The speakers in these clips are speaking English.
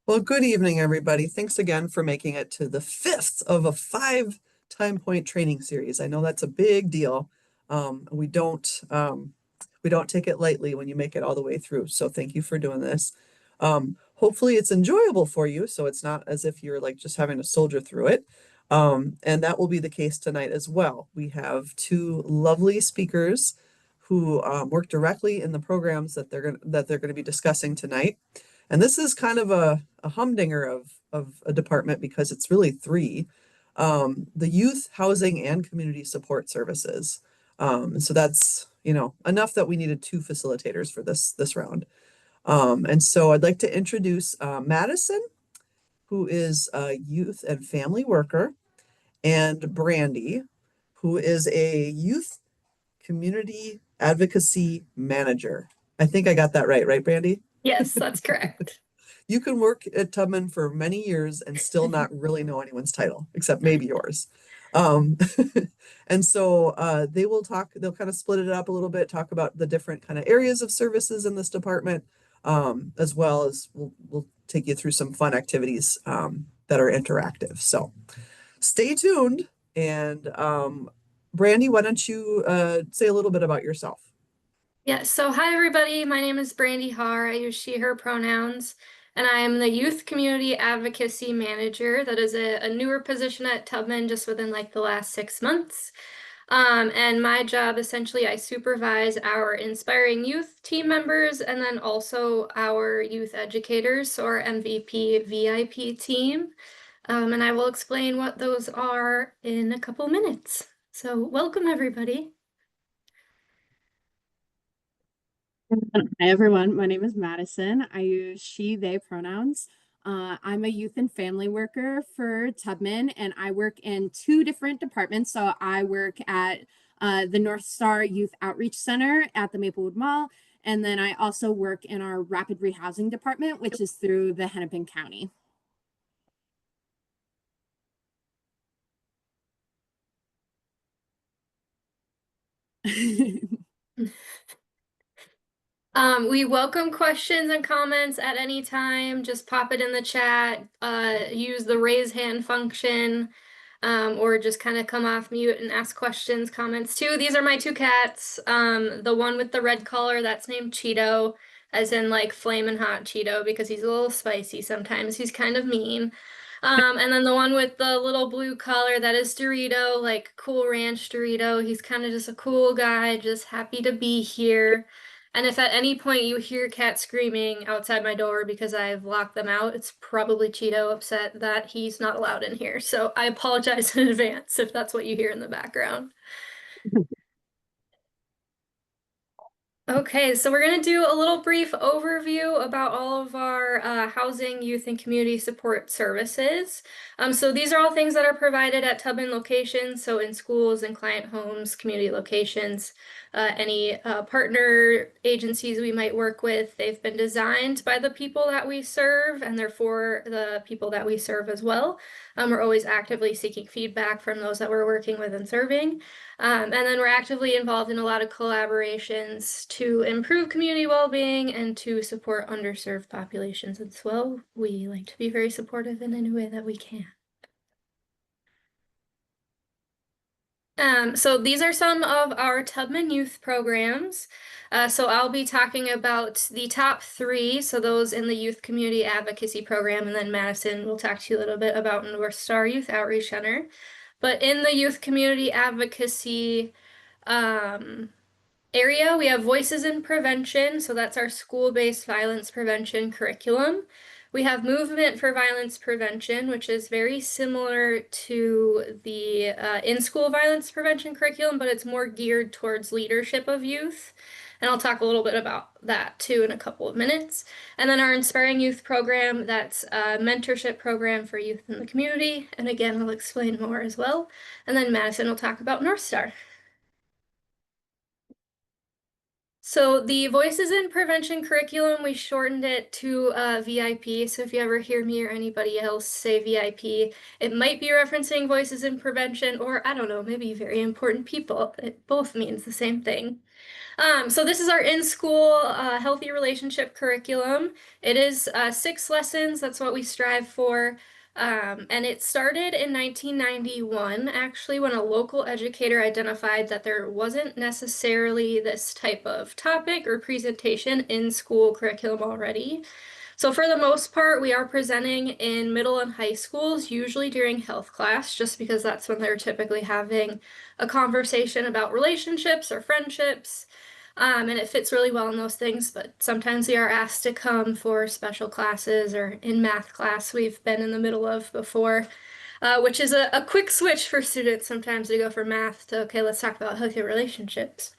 Well, good evening, everybody. Thanks again for making it to the fifth of a five time point training series. I know that's a big deal. We don't take it lightly when you make it all the way through. So thank you for doing this. Hopefully it's enjoyable for you, so it's not as if you're like just having to soldier through it. And that will be the case tonight as well. We have two lovely speakers who work directly in the programs that they're gonna be discussing tonight. And this is kind of a humdinger of a department because it's really three. The youth, housing, and community support services. So that's, enough that we needed two facilitators for this round. And so I'd like to introduce Madison, who is a youth and family worker, and Brandy, who is a youth community advocacy manager. I think I got that right, Brandy? Yes, that's correct. You can work at Tubman for many years and still not really know anyone's title, except maybe yours. Um, and so they'll kind of split it up a little bit, talk about the different kind of areas of services in this department, as well as we'll take you through some fun activities that are interactive. So stay tuned. And Brandy, why don't you say a little bit about yourself? Yeah, so hi everybody. My name is Brandy Haar. I use she, her pronouns, and I am the Youth Community Advocacy Manager. That is a newer position at Tubman just within like the last 6 months. And my job essentially, I supervise our inspiring youth team members and then also our youth educators, so our MVP VIP team. And I will explain what those are in a couple minutes. So welcome everybody. Hi everyone, my name is Madison. I use she, they pronouns. I'm a youth and family worker for Tubman, and I work in two different departments. So I work at the North Star Youth Outreach Center at the Maplewood Mall, and then I also work in our Rapid Rehousing Department, which is through the Hennepin County. We welcome questions and comments at any time. Just pop it in the chat, use the raise hand function, or just kind of come off mute and ask questions, comments too. These are my two cats. The one with the red collar, that's named Cheeto, as in like flamin' hot Cheeto, because he's a little spicy sometimes. He's kind of mean. And then the one with the little blue collar, that is Dorito, like Cool Ranch Dorito. He's kind of just a cool guy, just happy to be here. And if at any point you hear cats screaming outside my door because I've locked them out, it's probably Cheeto upset that he's not allowed in here. So I apologize in advance if that's what you hear in the background. Okay, so we're going to do a little brief overview about all of our housing, youth, and community support services. So these are all things that are provided at Tubman locations, so in schools and client homes, community locations, any partner agencies we might work with. They've been designed by the people that we serve, and they're for the people that we serve as well. We're always actively seeking feedback from those that we're working with and serving. And then we're actively involved in a lot of collaborations to improve community well-being and to support underserved populations as well. We like to be very supportive in any way that we can. So these are some of our Tubman youth programs. So I'll be talking about the top three, so those in the Youth Community Advocacy Program, and then Madison will talk to you a little bit about North Star Youth Outreach Center. But in the Youth Community Advocacy area, we have Voices in Prevention, so that's our school-based violence prevention curriculum. We have Movement for Violence Prevention, which is very similar to the in-school violence prevention curriculum, but it's more geared towards leadership of youth. And I'll talk a little bit about that too in a couple of minutes. And then our Inspiring Youth program, that's a mentorship program for youth in the community. And again, I'll explain more as well. And then Madison will talk about North Star. So the Voices in Prevention curriculum, we shortened it to VIP. So if you ever hear me or anybody else say VIP, it might be referencing Voices in Prevention, or I don't know, maybe very important people. It both means the same thing. So this is our in-school healthy relationship curriculum. It is 6 lessons. That's what we strive for. And it started in 1991, actually, when a local educator identified that there wasn't necessarily this type of topic or presentation in school curriculum already. So for the most part, we are presenting in middle and high schools, usually during health class, just because that's when they're typically having a conversation about relationships or friendships. And it fits really well in those things, but sometimes we are asked to come for special classes or in math class we've been in the middle of before, which is a quick switch for students sometimes to go from math to, okay, let's talk about healthy relationships.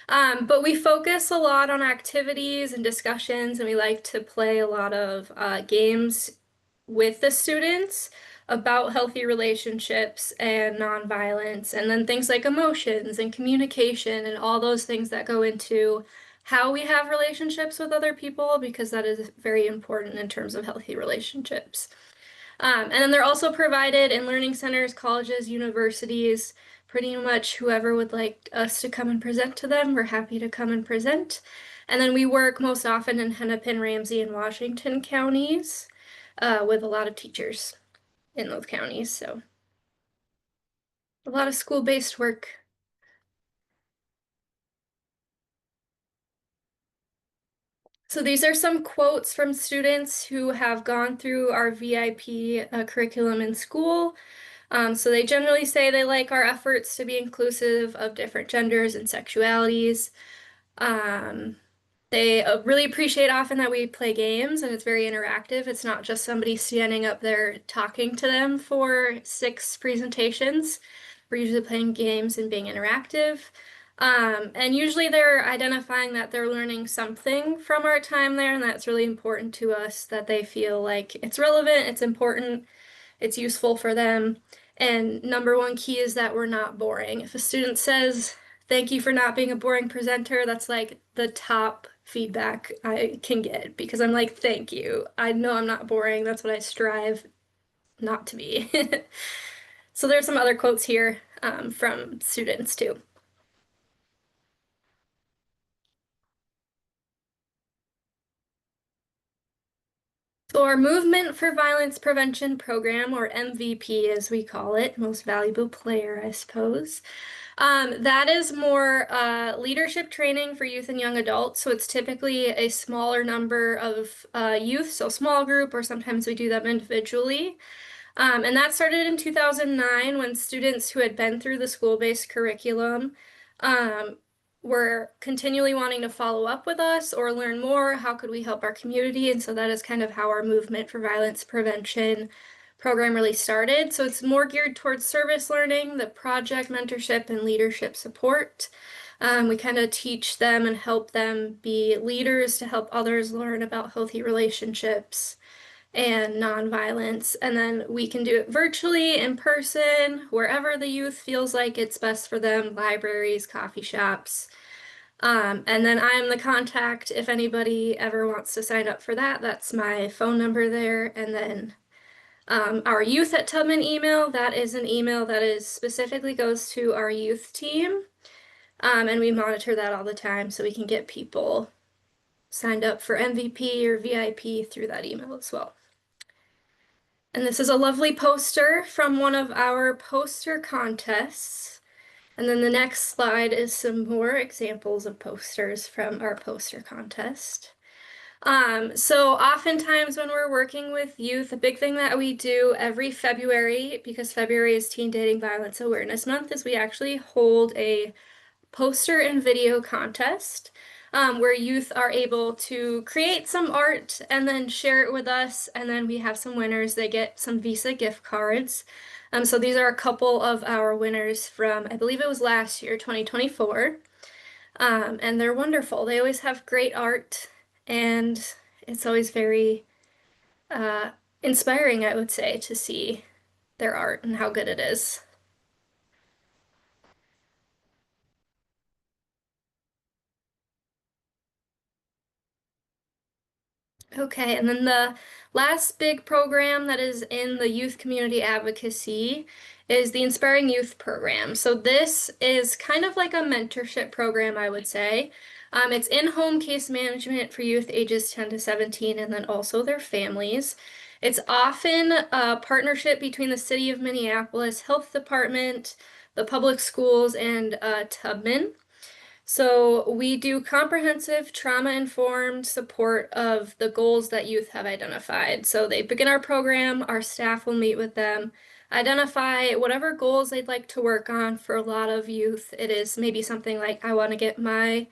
But we focus a lot on activities and discussions, and we like to play a lot of games with the students about healthy relationships and nonviolence, and then things like emotions and communication and all those things that go into how we have relationships with other people, because that is very important in terms of healthy relationships. And then they're also provided in learning centers, colleges, universities, pretty much whoever would like us to come and present to them, we're happy to come and present. And then we work most often in Hennepin, Ramsey, and Washington counties with a lot of teachers in those counties. So a lot of school-based work. So these are some quotes from students who have gone through our VIP curriculum in school. So they generally say they like our efforts to be inclusive of different genders and sexualities. Um, they really appreciate often that we play games and it's very interactive. It's not just somebody standing up there talking to them for 6 presentations. We're usually playing games and being interactive. And usually they're identifying that they're learning something from our time there, and that's really important to us, that they feel like it's relevant, it's important, it's useful for them. And number one key is that we're not boring. If a student says, thank you for not being a boring presenter, that's like the top feedback I can get, because I'm like, thank you. I know I'm not boring. That's what I strive not to be. So there's some other quotes here from students too. So our Movement for Violence Prevention program, or MVP as we call it, Most Valuable Player, I suppose. That is more leadership training for youth and young adults. So it's typically a smaller number of youth, so small group, or sometimes we do them individually. And that started in 2009 when students who had been through the school-based curriculum um, were continually wanting to follow up with us or learn more. How could we help our community? And so that is kind of how our Movement for Violence Prevention program really started. So it's more geared towards service learning, the project mentorship, and leadership support. We kind of teach them and help them be leaders to help others learn about healthy relationships and nonviolence. And then we can do it virtually, in person, wherever the youth feels like it's best for them, libraries, coffee shops. And then I'm the contact if anybody ever wants to sign up for that. That's my phone number there. And then our youth at Tubman email, that is an email that is specifically goes to our youth team. And we monitor that all the time so we can get people signed up for MVP or VIP through that email as well. And this is a lovely poster from one of our poster contests. And then the next slide is some more examples of posters from our poster contest. So oftentimes when we're working with youth, a big thing that we do every February, because February is Teen Dating Violence Awareness Month, is we actually hold a poster and video contest where youth are able to create some art and then share it with us. And then we have some winners. They get some Visa gift cards. So these are a couple of our winners from, I believe it was last year, 2024. And they're wonderful. They always have great art, and it's always very uh, inspiring, I would say, to see their art and how good it is. Okay, and then the last big program that is in the youth community advocacy is the Inspiring Youth program. So this is kind of like a mentorship program, I would say. It's in-home case management for youth ages 10 to 17 and then also their families. It's often a partnership between the City of Minneapolis Health Department, the public schools, and Tubman. So we do comprehensive trauma-informed support of the goals that youth have identified. So they begin our program, our staff will meet with them, identify whatever goals they'd like to work on. For a lot of youth, it is maybe something like, I want to get my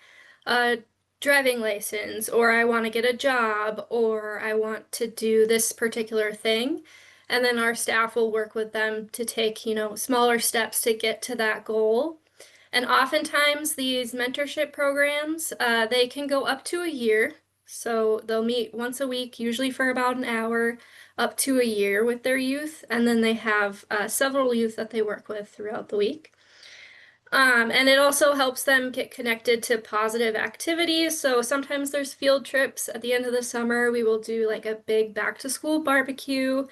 uh, driving license, or I want to get a job, or I want to do this particular thing. And then our staff will work with them to take, smaller steps to get to that goal. And oftentimes these mentorship programs, they can go up to a year. So they'll meet once a week, usually for about an hour, up to a year with their youth. And then they have several youth that they work with throughout the week. And it also helps them get connected to positive activities. So sometimes there's field trips at the end of the summer. We will do like a big back to school barbecue.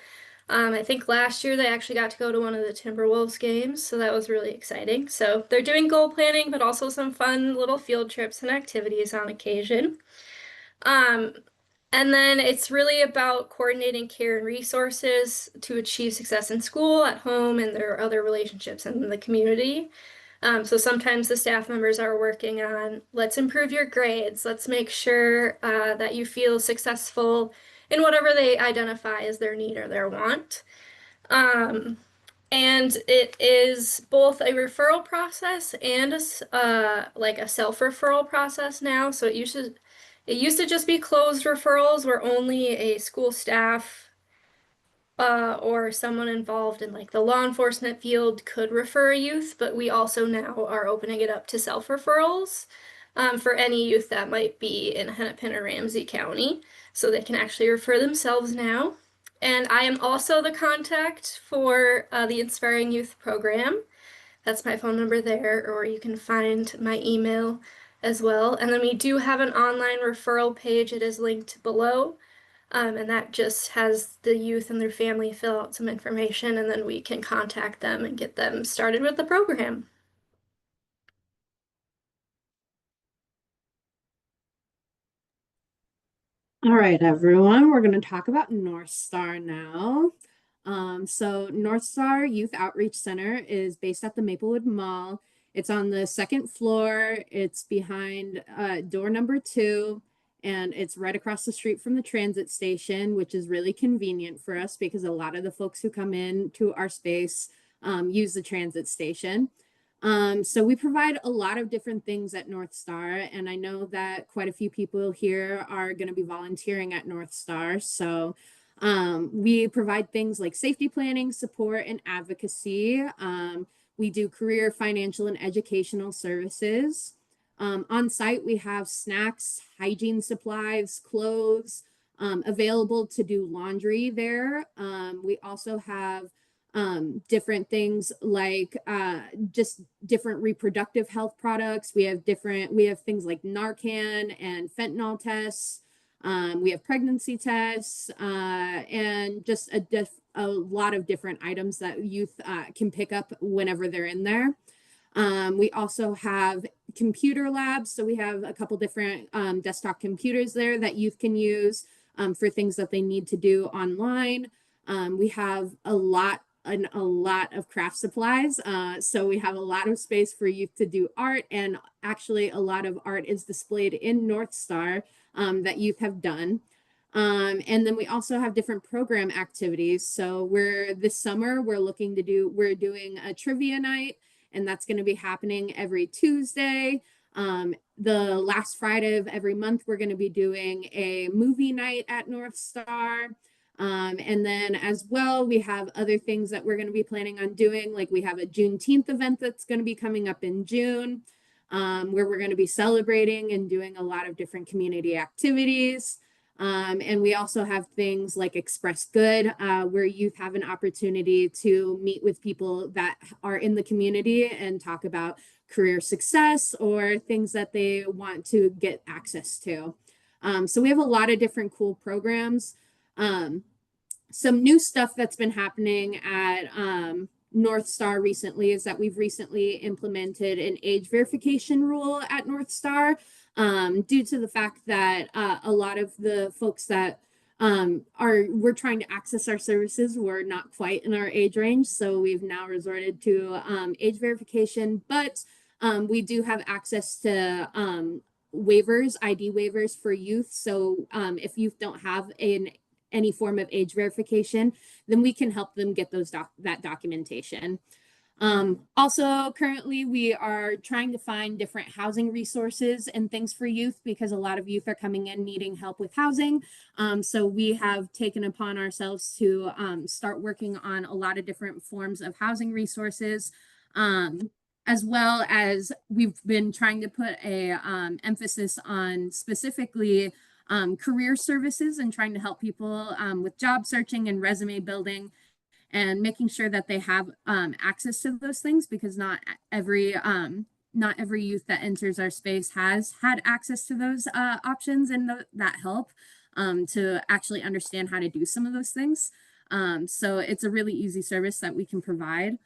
I think last year they actually got to go to one of the Timberwolves games, so that was really exciting. So they're doing goal planning, but also some fun little field trips and activities on occasion. Um, and then it's really about coordinating care and resources to achieve success in school, at home, and their other relationships in the community. So sometimes the staff members are working on, let's improve your grades, let's make sure that you feel successful in whatever they identify as their need or their want. Um, and it is both a referral process and like a self-referral process now. So it used to just be closed referrals where only a school staff or someone involved in like the law enforcement field could refer a youth, but we also now are opening it up to self-referrals for any youth that might be in Hennepin or Ramsey County, so they can actually refer themselves now. And I am also the contact for the Inspiring Youth program. That's my phone number there, or you can find my email as well. And then we do have an online referral page. It is linked below. And that just has the youth and their family fill out some information, and then we can contact them and get them started with the program. All right, everyone, we're going to talk about North Star now. So North Star Youth Outreach Center is based at the Maplewood Mall. It's on the second floor. It's behind door number 2, and it's right across the street from the transit station, which is really convenient for us because a lot of the folks who come in to our space use the transit station. So we provide a lot of different things at North Star, and I know that quite a few people here are going to be volunteering at North Star. So we provide things like safety planning, support, and advocacy. We do career, financial, and educational services. On site, we have snacks, hygiene supplies, clothes, available to do laundry there. We also have different things like just different reproductive health products. We have things like Narcan and fentanyl tests. We have pregnancy tests and just a lot of different items that youth can pick up whenever they're in there. We also have computer labs. So we have a couple different desktop computers there that youth can use for things that they need to do online. We have a lot of craft supplies. So we have a lot of space for youth to do art, and actually a lot of art is displayed in North Star that youth have done. And then we also have different program activities. So this summer we're doing a trivia night, and that's going to be happening every Tuesday. The last Friday of every month, we're going to be doing a movie night at North Star. And then as well, we have other things that we're going to be planning on doing. Like we have a Juneteenth event that's going to be coming up in June, where we're going to be celebrating and doing a lot of different community activities. And we also have things like Express Good, where youth have an opportunity to meet with people that are in the community and talk about career success or things that they want to get access to. So we have a lot of different cool programs. Some new stuff that's been happening at North Star recently is that we've recently implemented an age verification rule at North Star, due to the fact that a lot of the folks that we're trying to access our services were not quite in our age range. So we've now resorted to age verification, but we do have access to waivers, ID waivers for youth. So if youth don't have any form of age verification, then we can help them get that documentation. Also, currently, we are trying to find different housing resources and things for youth because a lot of youth are coming in needing help with housing. So we have taken upon ourselves to start working on a lot of different forms of housing resources. As well as we've been trying to put a emphasis on specifically career services and trying to help people with job searching and resume building and making sure that they have access to those things, because every youth that enters our space has had access to those options and that help to actually understand how to do some of those things. So it's a really easy service that we can provide.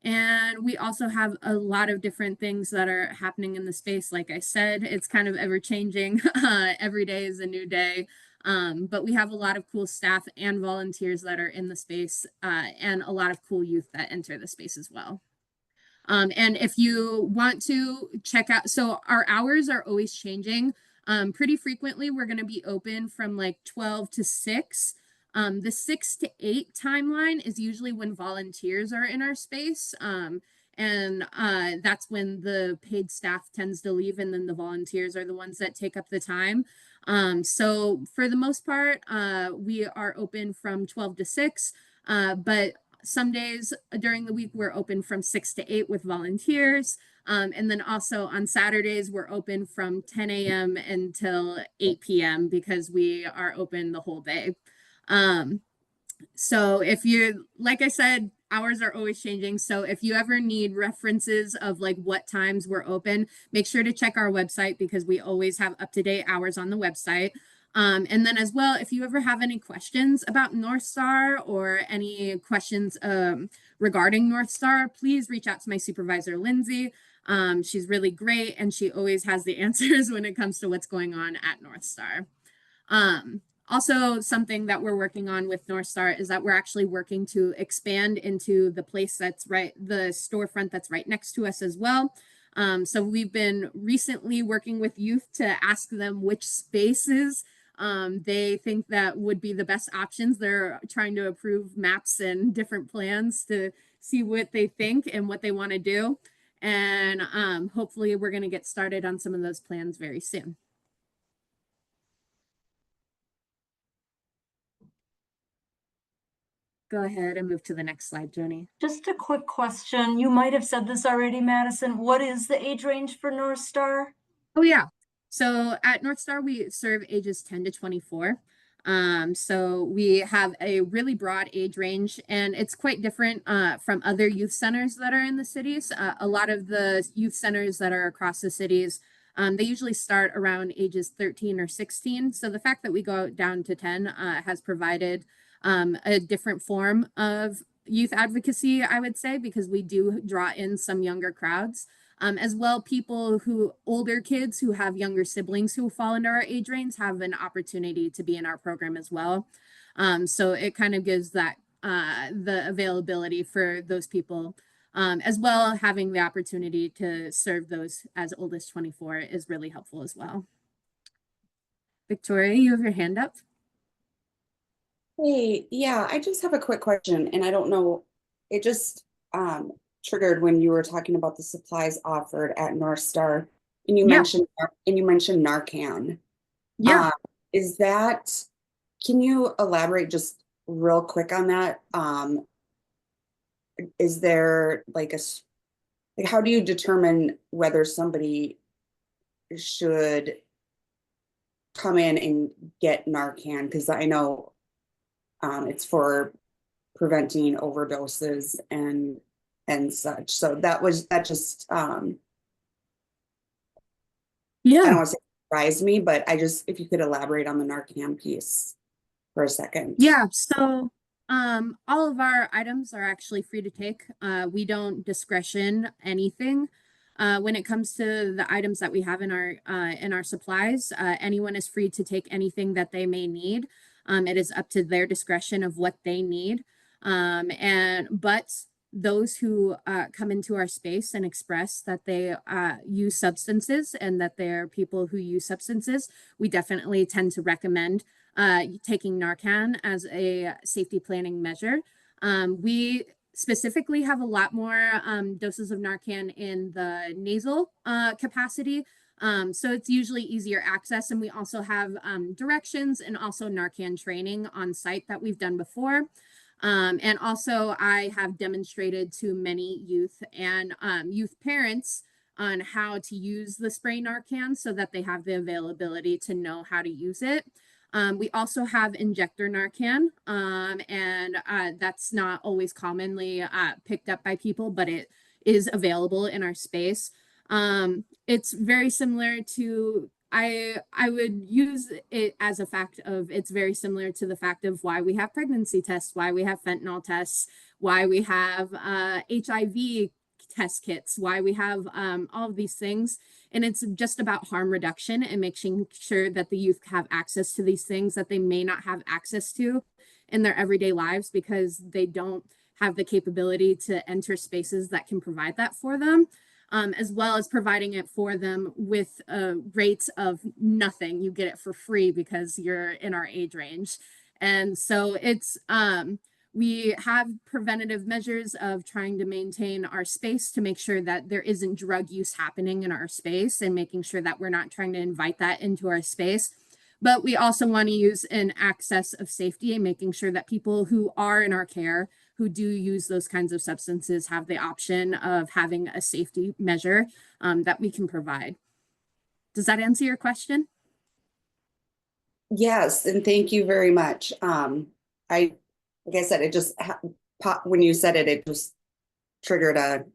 And we also have a lot of different things that are happening in the space. Like I said, it's kind of ever changing. Every day is a new day. But we have a lot of cool staff and volunteers that are in the space, and a lot of cool youth that enter the space as well. And if you want to check out, so our hours are always changing. Pretty frequently, we're going to be open from like 12 to 6. The 6 to 8 timeline is usually when volunteers are in our space. And that's when the paid staff tends to leave, and then the volunteers are the ones that take up the time. So for the most part, we are open from 12 to 6, but some days during the week we're open from 6 to 8 with volunteers. And then also on Saturdays, we're open from 10 a.m. until 8 p.m. because we are open the whole day. So if you, like I said, hours are always changing. So if you ever need references of like what times we're open, make sure to check our website because we always have up-to-date hours on the website. And then as well, if you ever have any questions about North Star or any questions regarding North Star, please reach out to my supervisor, Lindsay. She's really great and she always has the answers when it comes to what's going on at North Star. Also, something that we're working on with North Star is that we're actually working to expand into the place that's the storefront that's right next to us as well. So we've been recently working with youth to ask them which spaces they think that would be the best options. They're trying to approve maps and different plans to see what they think and what they want to do. And hopefully we're going to get started on some of those plans very soon. Go ahead and move to the next slide, Joni. Just a quick question. You might have said this already, Madison. What is the age range for North Star? Oh, yeah. So at North Star, we serve ages 10 to 24. So we have a really broad age range, and it's quite different from other youth centers that are in the cities. A lot of the youth centers that are across the cities, they usually start around ages 13 or 16. So the fact that we go down to 10 has provided a different form of youth advocacy, I would say, because we do draw in some younger crowds. As well, older kids who have younger siblings who fall into our age range have an opportunity to be in our program as well. So it kind of gives that the availability for those people, as well having the opportunity to serve those as old as 24 is really helpful as well. Victoria, you have your hand up. Hey, yeah, I just have a quick question, and I don't know, it just triggered when you were talking about the supplies offered at North Star, and you mentioned Narcan. Yeah. Can you elaborate just real quick on that? Is there like how do you determine whether somebody should come in and get Narcan? Because I know it's for preventing overdoses and such. So that just Yeah. I don't want to say surprised me, but if you could elaborate on the Narcan piece for a second. Yeah, so all of our items are actually free to take. We don't discretion anything. When it comes to the items that we have in our supplies, anyone is free to take anything that they may need. It is up to their discretion of what they need. But those who come into our space and express that they use substances and that they're people who use substances, we definitely tend to recommend taking Narcan as a safety planning measure. We specifically have a lot more doses of Narcan in the nasal capacity. So it's usually easier access. And we also have directions and also Narcan training on site that we've done before. And also I have demonstrated to many youth and youth parents on how to use the spray Narcan so that they have the availability to know how to use it. We also have injector Narcan, and that's not always commonly picked up by people, but it is available in our space. It's very similar to, I would use it as a fact of, it's very similar to the fact of why we have pregnancy tests, why we have fentanyl tests, why we have HIV test kits, why we have all of these things. And it's just about harm reduction and making sure that the youth have access to these things that they may not have access to in their everyday lives because they don't have the capability to enter spaces that can provide that for them, as well as providing it for them with rates of nothing. You get it for free because you're in our age range. And so we have preventative measures of trying to maintain our space to make sure that there isn't drug use happening in our space and making sure that we're not trying to invite that into our space. But we also want to use an access of safety and making sure that people who are in our care, who do use those kinds of substances, have the option of having a safety measure that we can provide. Does that answer your question? Yes, and thank you very much. Like I said, it just when you said it, it just triggered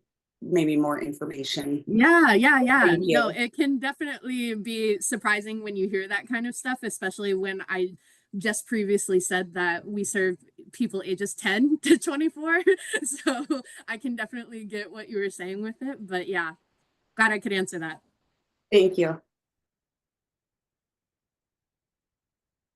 maybe more information. Yeah. Thank No, you. it can definitely be surprising when you hear that kind of stuff, especially when I just previously said that we serve people ages 10 to 24. So I can definitely get what you were saying with it. But yeah, glad I could answer that. Thank you.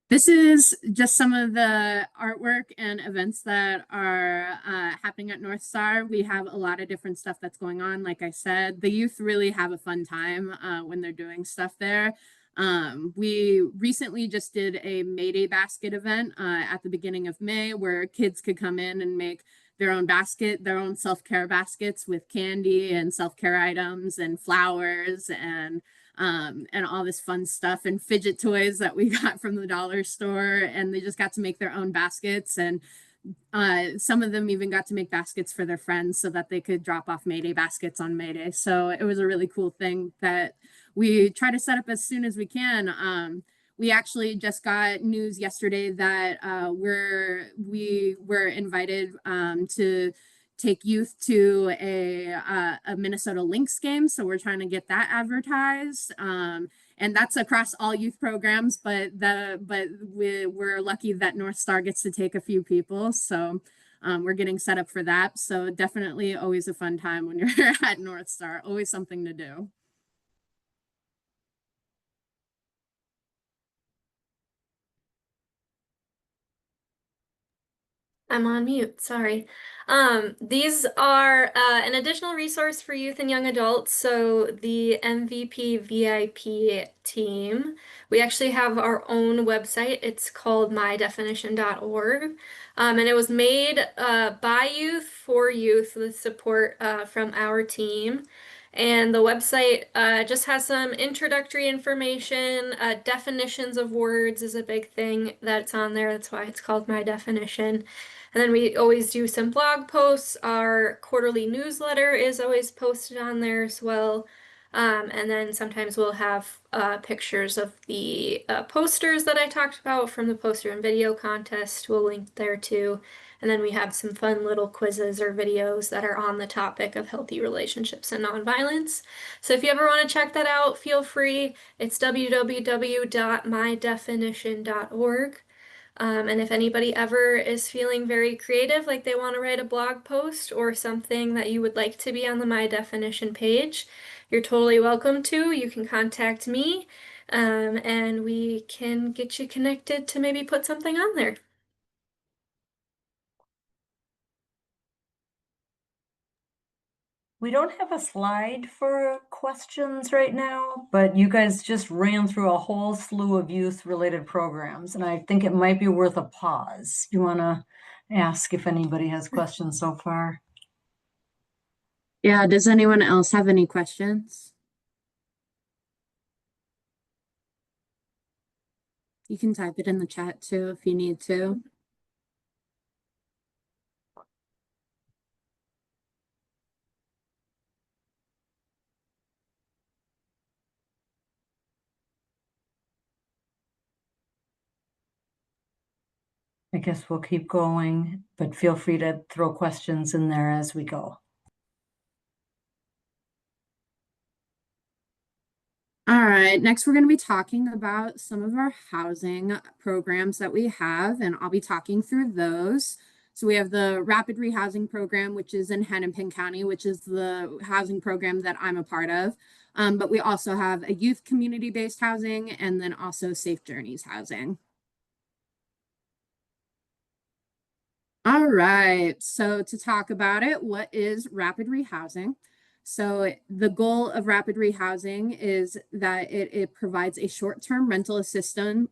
This is just some of the artwork and events that are happening at North Star. We have a lot of different stuff that's going on. Like I said, the youth really have a fun time when they're doing stuff there. We recently just did a May Day basket event at the beginning of May where kids could come in and make their own basket, their own self-care baskets with candy and self-care items and flowers and all this fun stuff and fidget toys that we got from the dollar store. And they just got to make their own baskets. And some of them even got to make baskets for their friends so that they could drop off May Day baskets on May Day. So it was a really cool thing that we try to set up as soon as we can. We actually just got news yesterday that we were invited to take youth to a Minnesota Lynx game. So we're trying to get that advertised. And that's across all youth programs, but we're lucky that North Star gets to take a few people. So we're getting set up for that. So definitely always a fun time when you're at North Star, always something to do. I'm on mute, sorry. These are an additional resource for youth and young adults. So the MVP VIP team, we actually have our own website. It's called mydefinition.org. And it was made by youth for youth with support from our team. And the website just has some introductory information. Definitions of words is a big thing that's on there. That's why it's called My Definition. And then we always do some blog posts. Our quarterly newsletter is always posted on there as well. And then sometimes we'll have pictures of the posters that I talked about from the poster and video contest. We'll link there too. And then we have some fun little quizzes or videos that are on the topic of healthy relationships and nonviolence. So if you ever want to check that out, feel free. It's www.mydefinition.org. And if anybody ever is feeling very creative, like they want to write a blog post or something that you would like to be on the My Definition page, you're totally welcome to. You can contact me, and we can get you connected to maybe put something on there. We don't have a slide for questions right now, but you guys just ran through a whole slew of youth-related programs, and I think it might be worth a pause. You want to ask if anybody has questions so far? Yeah, does anyone else have any questions? You can type it in the chat too if you need to. I guess we'll keep going, but feel free to throw questions in there as we go. All right, next we're going to be talking about some of our housing programs that we have, and I'll be talking through those. So we have the Rapid Rehousing Program, which is in Hennepin County, which is the housing program that I'm a part of. But we also have a youth community-based housing and then also Safe Journeys housing. All right, so to talk about it, what is rapid rehousing? So the goal of rapid rehousing is that it provides a short-term rental assistance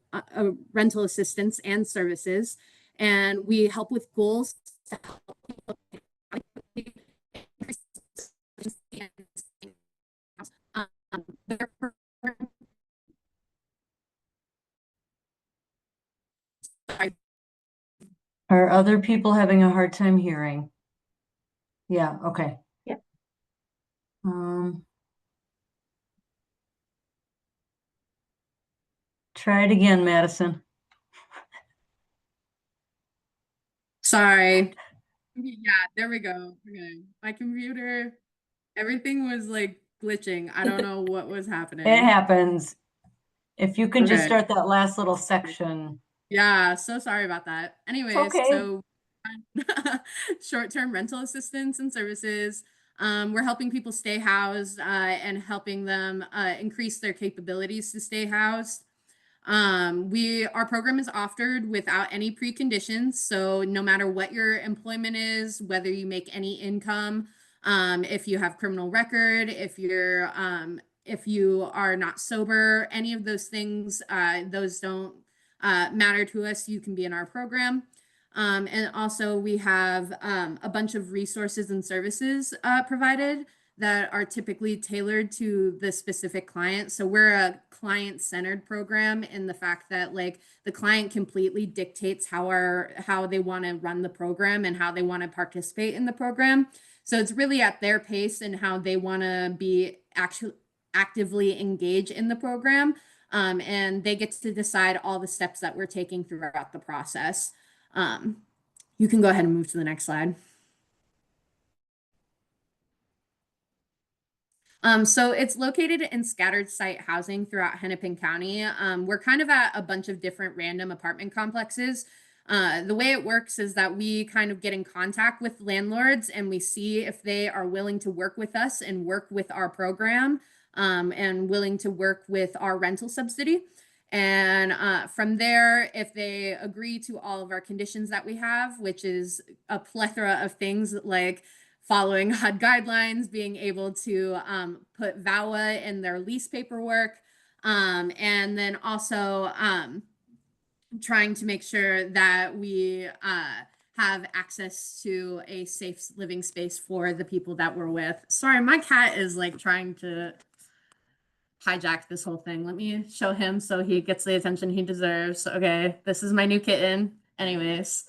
and services, and we help with goals to help people increase efficiency and Are other people having a hard time hearing? Yeah, okay. Yeah. Try it again, Madison. Sorry. Yeah, there we go. Okay. My computer, everything was like glitching. I don't know what was happening. It happens. If you can just Okay. start that last little section. Yeah, so sorry about that. Anyways, okay. so short-term rental assistance and services. We're helping people stay housed and helping them increase their capabilities to stay housed. Our program is offered without any preconditions. So no matter what your employment is, whether you make any income, if you have criminal record, if you are not sober, any of those things, those don't matter to us. You can be in our program. And also we have a bunch of resources and services provided that are typically tailored to the specific client. So we're a client-centered program in the fact that like the client completely dictates how they want to run the program and how they want to participate in the program. So it's really at their pace and how they want to be actually actively engage in the program. And they get to decide all the steps that we're taking throughout the process. You can go ahead and move to the next slide. So it's located in scattered site housing throughout Hennepin County. We're kind of at a bunch of different random apartment complexes. The way it works is that we kind of get in contact with landlords and we see if they are willing to work with us and work with our program and willing to work with our rental subsidy. And from there, if they agree to all of our conditions that we have, which is a plethora of things like following HUD guidelines, being able to put VAWA in their lease paperwork, and then also trying to make sure that we have access to a safe living space for the people that we're with. Sorry, my cat is like trying to hijack this whole thing. Let me show him so he gets the attention he deserves. Okay, this is my new kitten. Anyways.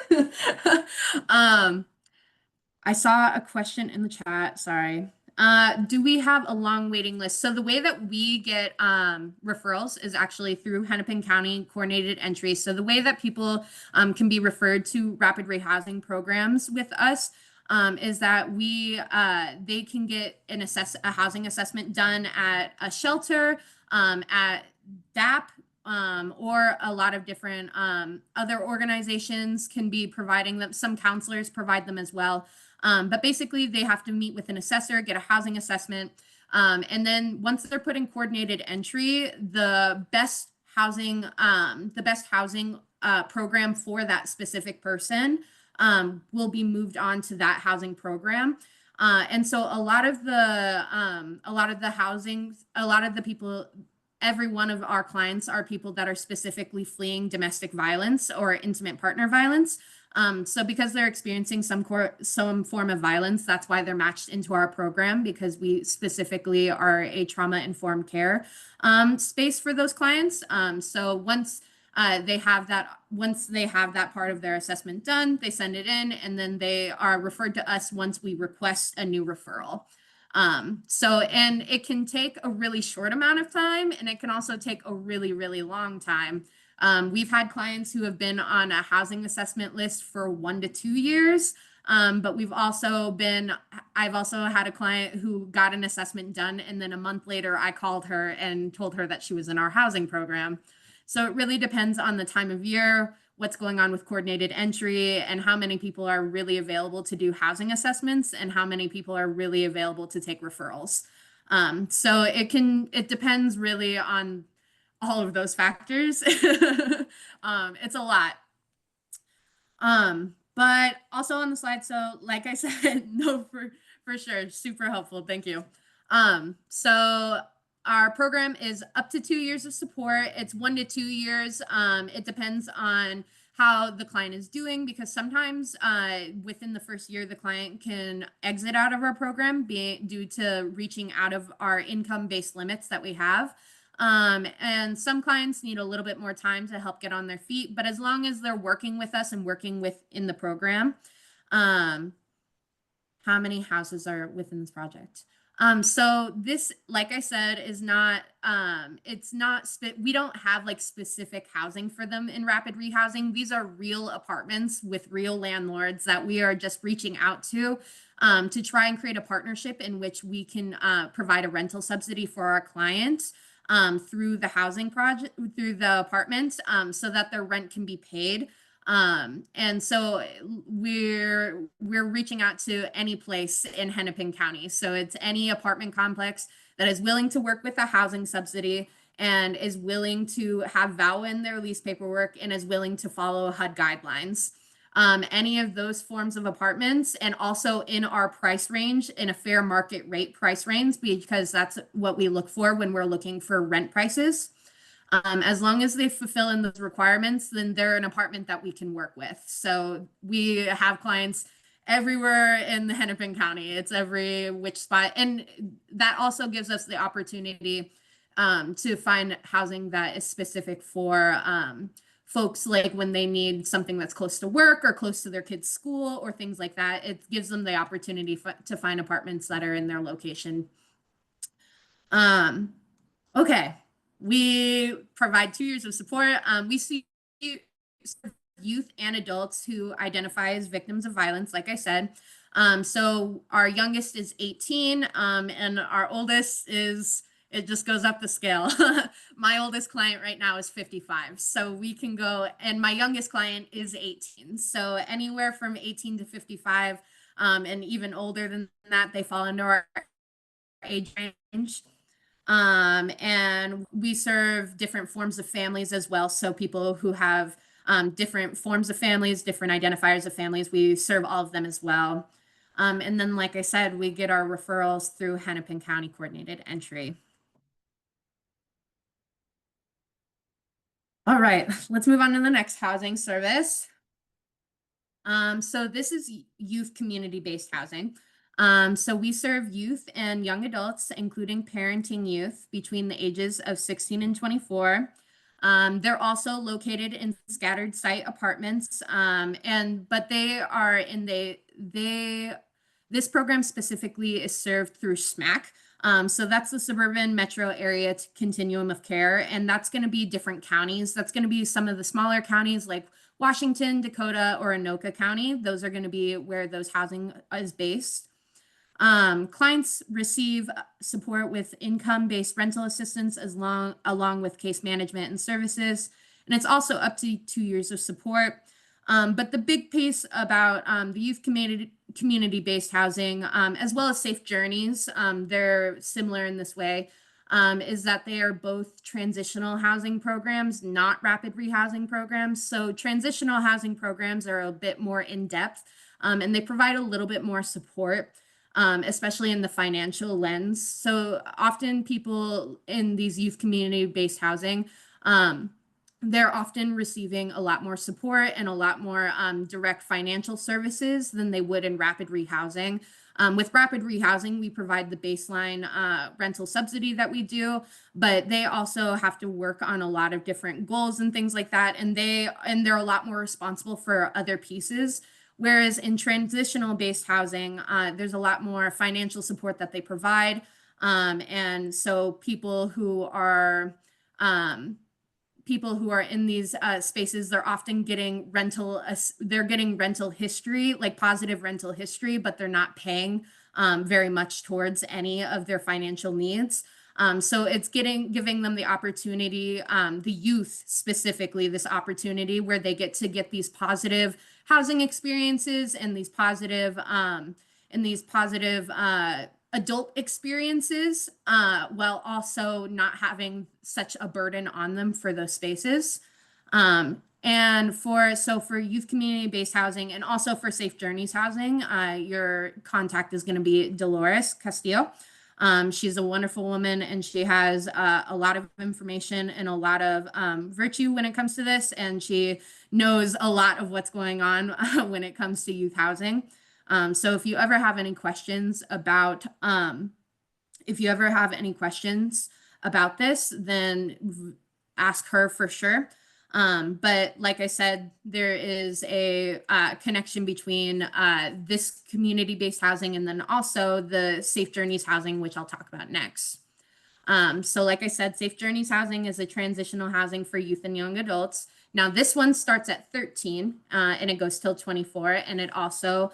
I saw a question in the chat, sorry. Do we have a long waiting list? So the way that we get referrals is actually through Hennepin County coordinated entry. So the way that people can be referred to rapid rehousing programs with us is that they can get a housing assessment done at a shelter, at DAP, or a lot of different other organizations can be providing them. Some counselors provide them as well. But basically, they have to meet with an assessor, get a housing assessment. And then once they're put in coordinated entry, the best housing program for that specific person will be moved on to that housing program. And so a lot of the housing, a lot of the people, every one of our clients are people that are specifically fleeing domestic violence or intimate partner violence. So because they're experiencing some form of violence, that's why they're matched into our program, because we specifically are a trauma-informed care space for those clients. So once they have that part of their assessment done, they send it in, and then they are referred to us once we request a new referral. And it can take a really short amount of time, and it can also take a really, really long time. We've had clients who have been on a housing assessment list for 1 to 2 years. But I've also had a client who got an assessment done, and then a month later I called her and told her that she was in our housing program. So it really depends on the time of year, what's going on with coordinated entry, and how many people are really available to do housing assessments and how many people are really available to take referrals. So it depends really on all of those factors. It's a lot. But also on the slide, so like I said, no, for sure, super helpful. Thank you. So our program is up to 2 years of support. It's 1 to 2 years. It depends on how the client is doing, because sometimes within the first year, the client can exit out of our program due to reaching out of our income-based limits that we have. And some clients need a little bit more time to help get on their feet, but as long as they're working with us and working within the program, how many houses are within this project? So this, like I said, is not, we don't have like specific housing for them in rapid rehousing. These are real apartments with real landlords that we are just reaching out to try and create a partnership in which we can provide a rental subsidy for our clients through the housing project, through the apartments, so that their rent can be paid. And so we're reaching out to any place in Hennepin County. So it's any apartment complex that is willing to work with a housing subsidy and is willing to have VAWA in their lease paperwork and is willing to follow HUD guidelines. Any of those forms of apartments, and also in our price range, in a fair market rate price range, because that's what we look for when we're looking for rent prices. As long as they fulfill in those requirements, then they're an apartment that we can work with. So we have clients everywhere in the Hennepin County. It's every which spot. And that also gives us the opportunity to find housing that is specific for folks, like when they need something that's close to work or close to their kids' school or things like that. It gives them the opportunity to find apartments that are in their location. Okay. We provide 2 years of support. We see youth and adults who identify as victims of violence, like I said. So our youngest is 18, and our oldest it just goes up the scale. My oldest client right now is 55. So we can go, and my youngest client is 18. So anywhere from 18 to 55, and even older than that, they fall into our age range. And we serve different forms of families as well. So people who have different forms of families, different identifiers of families, we serve all of them as well. And then, like I said, we get our referrals through Hennepin County Coordinated Entry. All right, let's move on to the next housing service. So this is youth community-based housing. So we serve youth and young adults, including parenting youth between the ages of 16 and 24. They're also located in scattered site apartments, but they This program specifically is served through SMAC. So that's the Suburban Metro Area Continuum of Care, and that's going to be different counties. That's going to be some of the smaller counties like Washington, Dakota, or Anoka County. Those are going to be where those housing is based. Clients receive support with income-based rental assistance along with case management and services, and it's also up to 2 years of support. But the big piece about the youth community-based housing, as well as Safe Journeys, they're similar in this way, is that they are both transitional housing programs, not rapid rehousing programs. So transitional housing programs are a bit more in-depth, and they provide a little bit more support. Especially in the financial lens. So often people in these youth community-based housing, they're often receiving a lot more support and a lot more direct financial services than they would in rapid rehousing. With rapid rehousing, we provide the baseline rental subsidy that we do, but they also have to work on a lot of different goals and things like that. And they're a lot more responsible for other pieces. Whereas in transitional based housing, there's a lot more financial support that they provide. And so people who are in these spaces, they're often getting they're getting rental history, like positive rental history, but they're not paying very much towards any of their financial needs. So it's giving them the opportunity, the youth specifically, this opportunity where they get these positive housing experiences and these positive adult experiences, while also not having such a burden on them for those spaces. And for youth community-based housing and also for Safe Journeys housing, your contact is going to be Dolores Castillo. She's a wonderful woman, and she has a lot of information and a lot of virtue when it comes to this, and she knows a lot of what's going on when it comes to youth housing. So if you ever have any questions about this, then ask her for sure. But like I said, there is a connection between this community-based housing and then also the Safe Journeys housing, which I'll talk about next. So like I said, Safe Journeys housing is a transitional housing for youth and young adults. Now this one starts at 13 and it goes till 24, and it also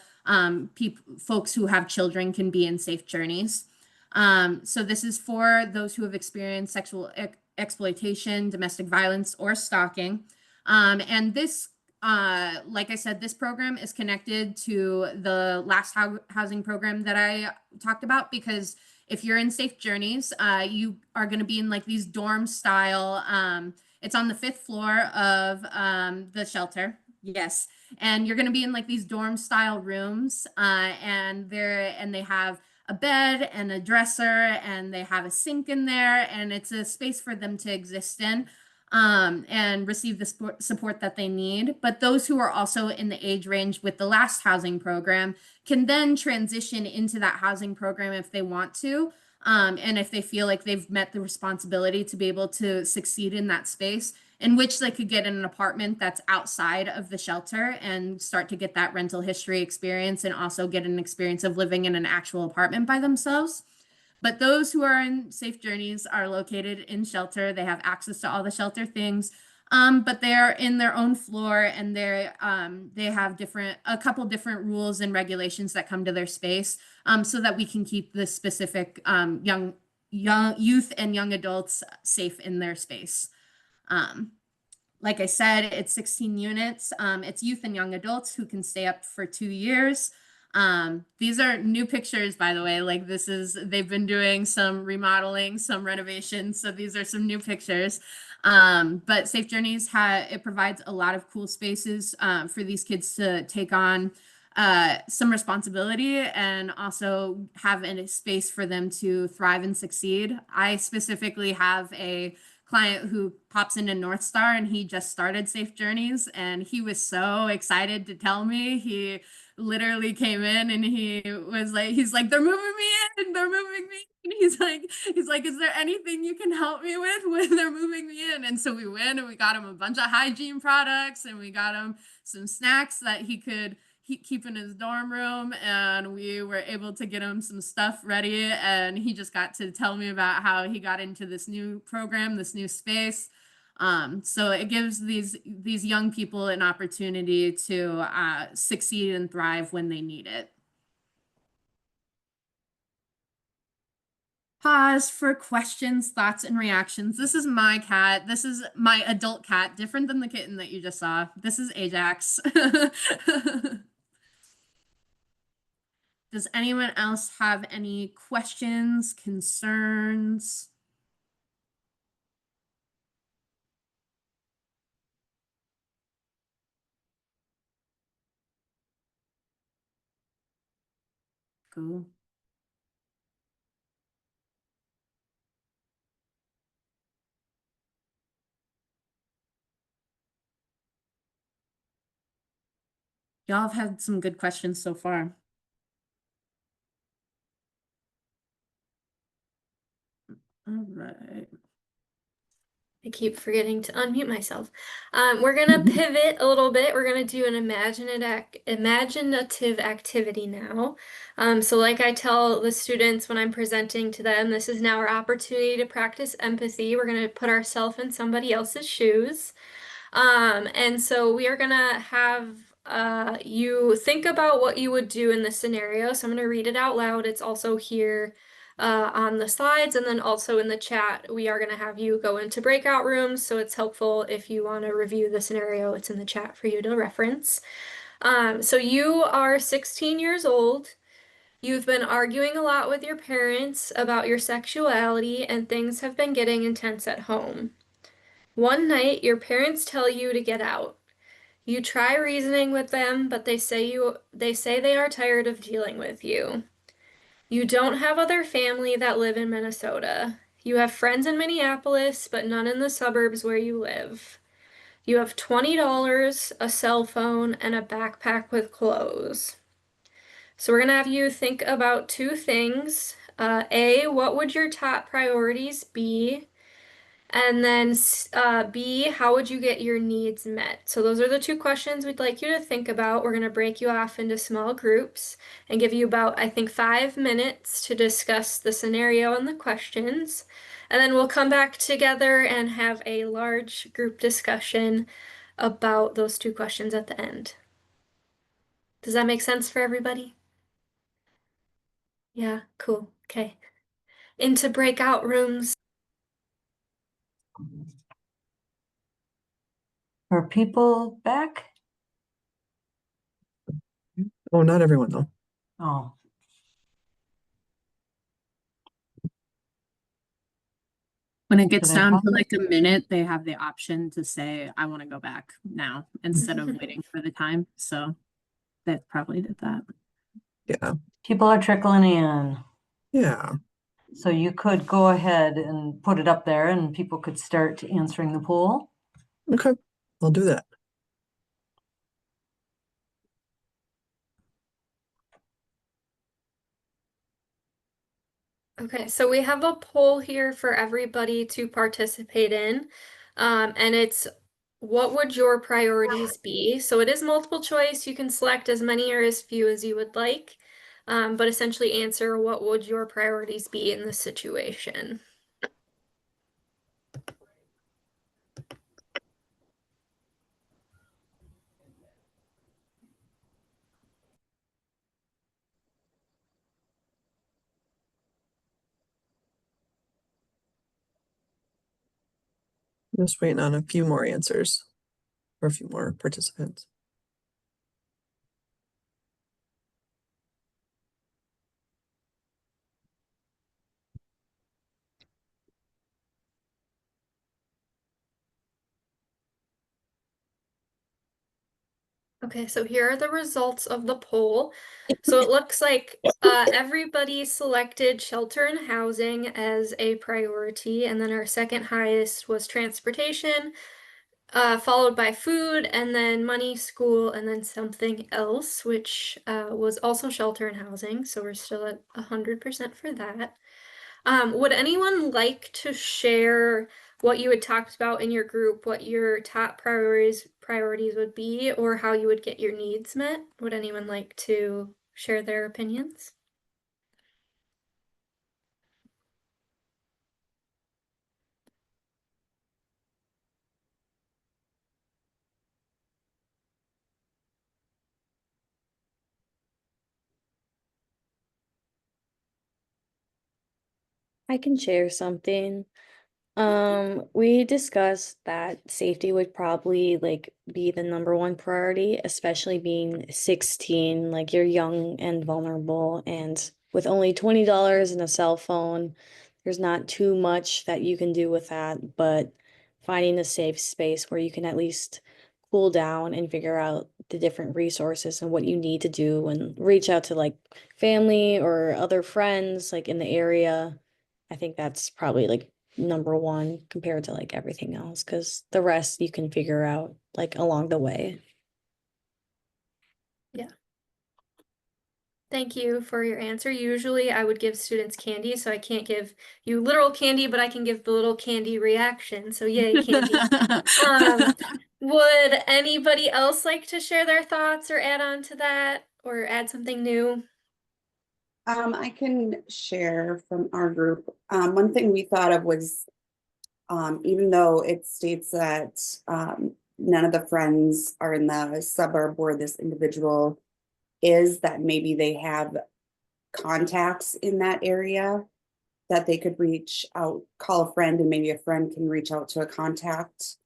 folks who have children can be in Safe Journeys. So this is for those who have experienced sexual exploitation, domestic violence, or stalking. And this, like I said, this program is connected to the last housing program that I talked about, because if you're in Safe Journeys, you are going to be in like these dorm style. It's on the 5th floor of the shelter. Yes. And you're going to be in like these dorm style rooms, and they have a bed and a dresser, and they have a sink in there, and it's a space for them to exist in and receive the support that they need. But those who are also in the age range with the last housing program can then transition into that housing program if they want to. And if they feel like they've met the responsibility to be able to succeed in that space, in which they could get in an apartment that's outside of the shelter and start to get that rental history experience and also get an experience of living in an actual apartment by themselves. But those who are in Safe Journeys are located in shelter. They have access to all the shelter things, but they're in their own floor, and they have a couple different rules and regulations that come to their space, so that we can keep the specific young youth and young adults safe in their space. Like I said, it's 16 units. It's youth and young adults who can stay up for 2 years. These are new pictures, by the way. Like they've been doing some remodeling, some renovations. So these are some new pictures. But Safe Journeys it provides a lot of cool spaces for these kids to take on some responsibility and also have a space for them to thrive and succeed. I specifically have a client who pops into North Star, and he just started Safe Journeys, and he was so excited to tell me. He literally came in and he's like, they're moving me in, they're moving me in. He's like, is there anything you can help me with when they're moving me in? And so we went and we got him a bunch of hygiene products, and we got him some snacks that he could keeping his dorm room, and we were able to get him some stuff ready, and he just got to tell me about how he got into this new program, this new space. So it gives these young people an opportunity to succeed and thrive when they need it. Pause for questions, thoughts, and reactions. This is my cat. This is my adult cat, different than the kitten that you just saw. This is Ajax. Does anyone else have any questions, concerns? Cool. Y'all have had some good questions so far. All right. I keep forgetting to unmute myself. We're gonna pivot a little bit. We're gonna do an imaginative activity now. So like I tell the students when I'm presenting to them, this is now our opportunity to practice empathy. We're gonna put ourselves in somebody else's shoes. And so we are gonna have you think about what you would do in this scenario. So I'm gonna read it out loud. It's also here on the slides, and then also in the chat, we are gonna have you go into breakout rooms. So it's helpful if you want to review the scenario, it's in the chat for you to reference. So you are 16 years old. You've been arguing a lot with your parents about your sexuality, and things have been getting intense at home. One night, your parents tell you to get out. You try reasoning with them, but they say they are tired of dealing with you. You don't have other family that live in Minnesota. You have friends in Minneapolis, but none in the suburbs where you live. You have $20, a cell phone, and a backpack with clothes. So we're gonna have you think about two things. A, what would your top priorities be? And then B, how would you get your needs met? So those are the two questions we'd like you to think about. We're going to break you off into small groups and give you about, I think, 5 minutes to discuss the scenario and the questions. And then we'll come back together and have a large group discussion about those two questions at the end. Does that make sense for everybody? Yeah, cool. Okay. Into breakout rooms. Are people back? Oh, not everyone though. Oh, When it gets Did I down pause to it? like a minute, they have the option to say, I want to go back now instead of waiting for the time. So they probably did that. Yeah. people are trickling in. Yeah. So you could go ahead and put it up there and people could start answering the poll. Okay. I'll do that. Okay, so we have a poll here for everybody to participate in. And it's what would your priorities be? So it is multiple choice. You can select as many or as few as you would like, but essentially answer what would your priorities be in this situation. Just waiting on a few more answers or a few more participants. Okay, so here are the results of the poll. So it looks like everybody selected shelter and housing as a priority, and then our second highest was transportation, followed by food, and then money, school, and then something else, which was also shelter and housing. So we're still at 100% for that. Would anyone like to share what you had talked about in your group, what your top priorities would be or how you would get your needs met. Would anyone like to share their opinions? I can share something. We discussed that safety would probably like be the number one priority, especially being 16, like you're young and vulnerable, and with only $20 and a cell phone, there's not too much that you can do with that, but finding a safe space where you can at least cool down and figure out the different resources and what you need to do and reach out to like family or other friends like in the area. I think that's probably like number one compared to like everything else because the rest you can figure out like along the way. Yeah. Thank you for your answer. Usually I would give students candy, so I can't give you literal candy, but I can give the little candy reaction. So yay, candy. Would anybody else like to share their thoughts or add on to that or add something new? I can share from our group. One thing we thought of was, even though it states that none of the friends are in the suburb where this individual is, that maybe they have contacts in that area that they could reach out, call a friend, and maybe a friend can reach out to a contact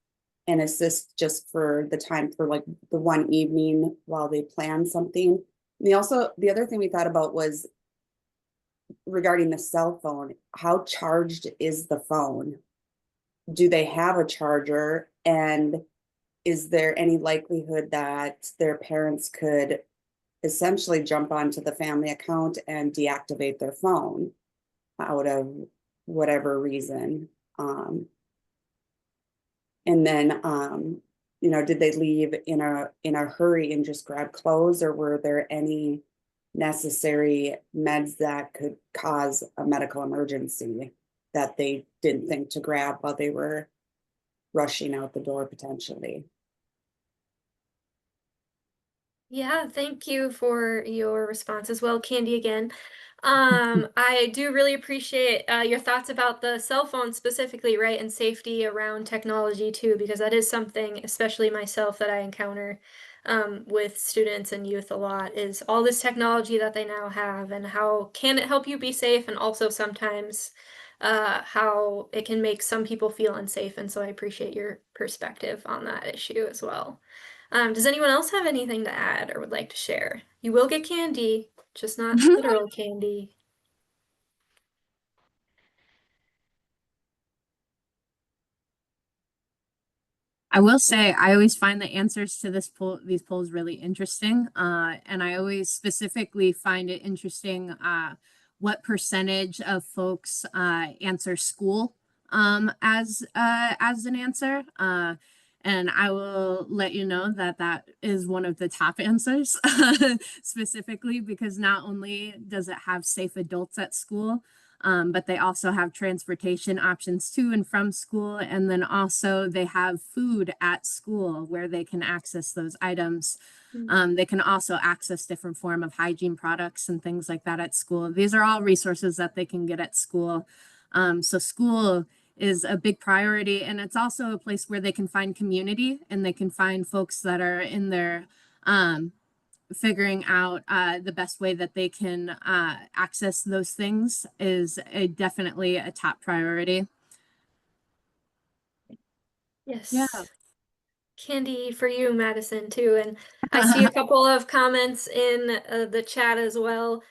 and assist just for the time for like the one evening while they plan something. The other thing we thought about was regarding the cell phone, how charged is the phone? Do they have a charger? And is there any likelihood that their parents could essentially jump onto the family account and deactivate their phone out of whatever reason? And then, did they leave in a hurry and just grab clothes, or were there any necessary meds that could cause a medical emergency that they didn't think to grab while they were rushing out the door potentially? Yeah, thank you for your response as well, Candy again. I do really appreciate your thoughts about the cell phone specifically, right, and safety around technology too, because that is something, especially myself, that I encounter with students and youth a lot, is all this technology that they now have and how can it help you be safe, and also sometimes how it can make some people feel unsafe. And so I appreciate your perspective on that issue as well. Does anyone else have anything to add or would like to share? You will get candy, just not literal candy. I will say I always find the answers to these polls really interesting. And I always specifically find it interesting what percentage of folks answer school as an answer. And I will let you know that that is one of the top answers specifically because not only does it have safe adults at school, but they also have transportation options to and from school. And then also they have food at school where they can access those items. They can also access different form of hygiene products and things like that at school. These are all resources that they can get at school. So school is a big priority. And it's also a place where they can find community and they can find folks that are in their figuring out the best way that they can access those things is definitely a top priority. Yeah. Yes. Candy for you, Madison, too. And I see a couple of comments in the chat as well.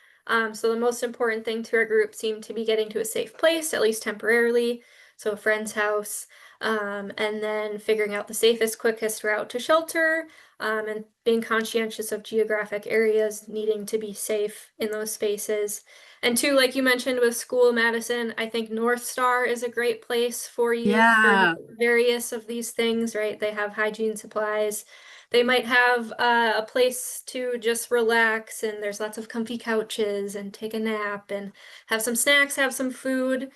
So the most important thing to our group seemed to be getting to a safe place, at least temporarily. So a friend's house, and then figuring out the safest, quickest route to shelter, and being conscientious of geographic areas needing to be safe in those spaces. And two, like you mentioned with school, Madison, I think North Star is a great place for you Yeah. for various of these things, right? They have hygiene supplies. They might have a place to just relax, and there's lots of comfy couches and take a nap and have some snacks, have some food.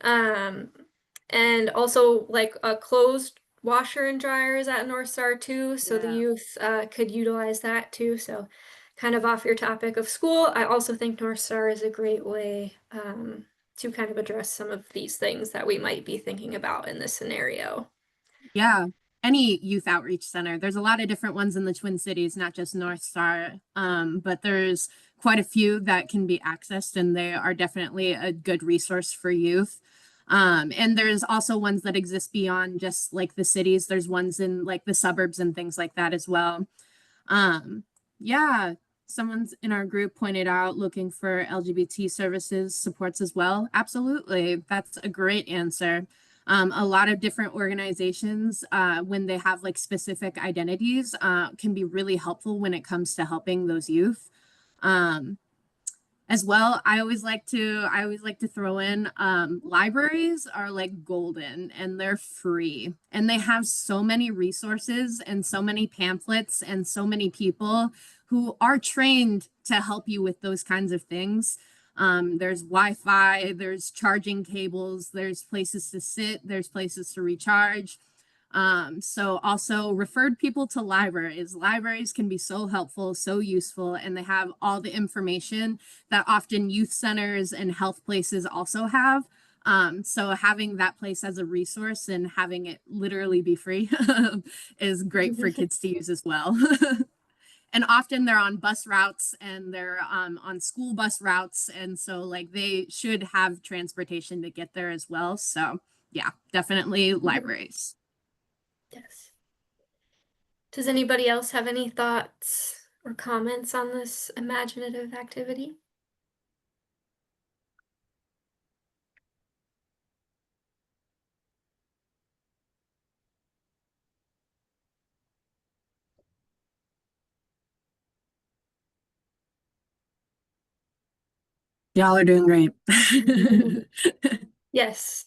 Um, and also like a closed washer and dryers at North Star too, so the Yeah. youth could utilize that too. So kind of off your topic of school, I also think North Star is a great way to kind of address some of these things that we might be thinking about in this scenario. Yeah, any youth outreach center. There's a lot of different ones in the Twin Cities, not just North Star, but there's quite a few that can be accessed, and they are definitely a good resource for youth. And there's also ones that exist beyond just like the cities. There's ones in like the suburbs and things like that as well. Um, yeah, someone's in our group pointed out looking for LGBT services supports as well. Absolutely. That's a great answer. A lot of different organizations, when they have like specific identities, can be really helpful when it comes to helping those youth. Um, as well, I always like to throw in libraries are like golden and they're free and they have so many resources and so many pamphlets and so many people who are trained to help you with those kinds of things. There's Wi-Fi, there's charging cables, there's places to sit, there's places to recharge. So also referred people to libraries. Libraries can be so helpful, so useful, and they have all the information that often youth centers and health places also have. So having that place as a resource and having it literally be free is great for kids to use as well. And often they're on bus routes and they're on school bus routes. And so like they should have transportation to get there as well. So yeah, definitely libraries. Yes. Does anybody else have any thoughts or comments on this imaginative activity? Y'all are doing great. Yes.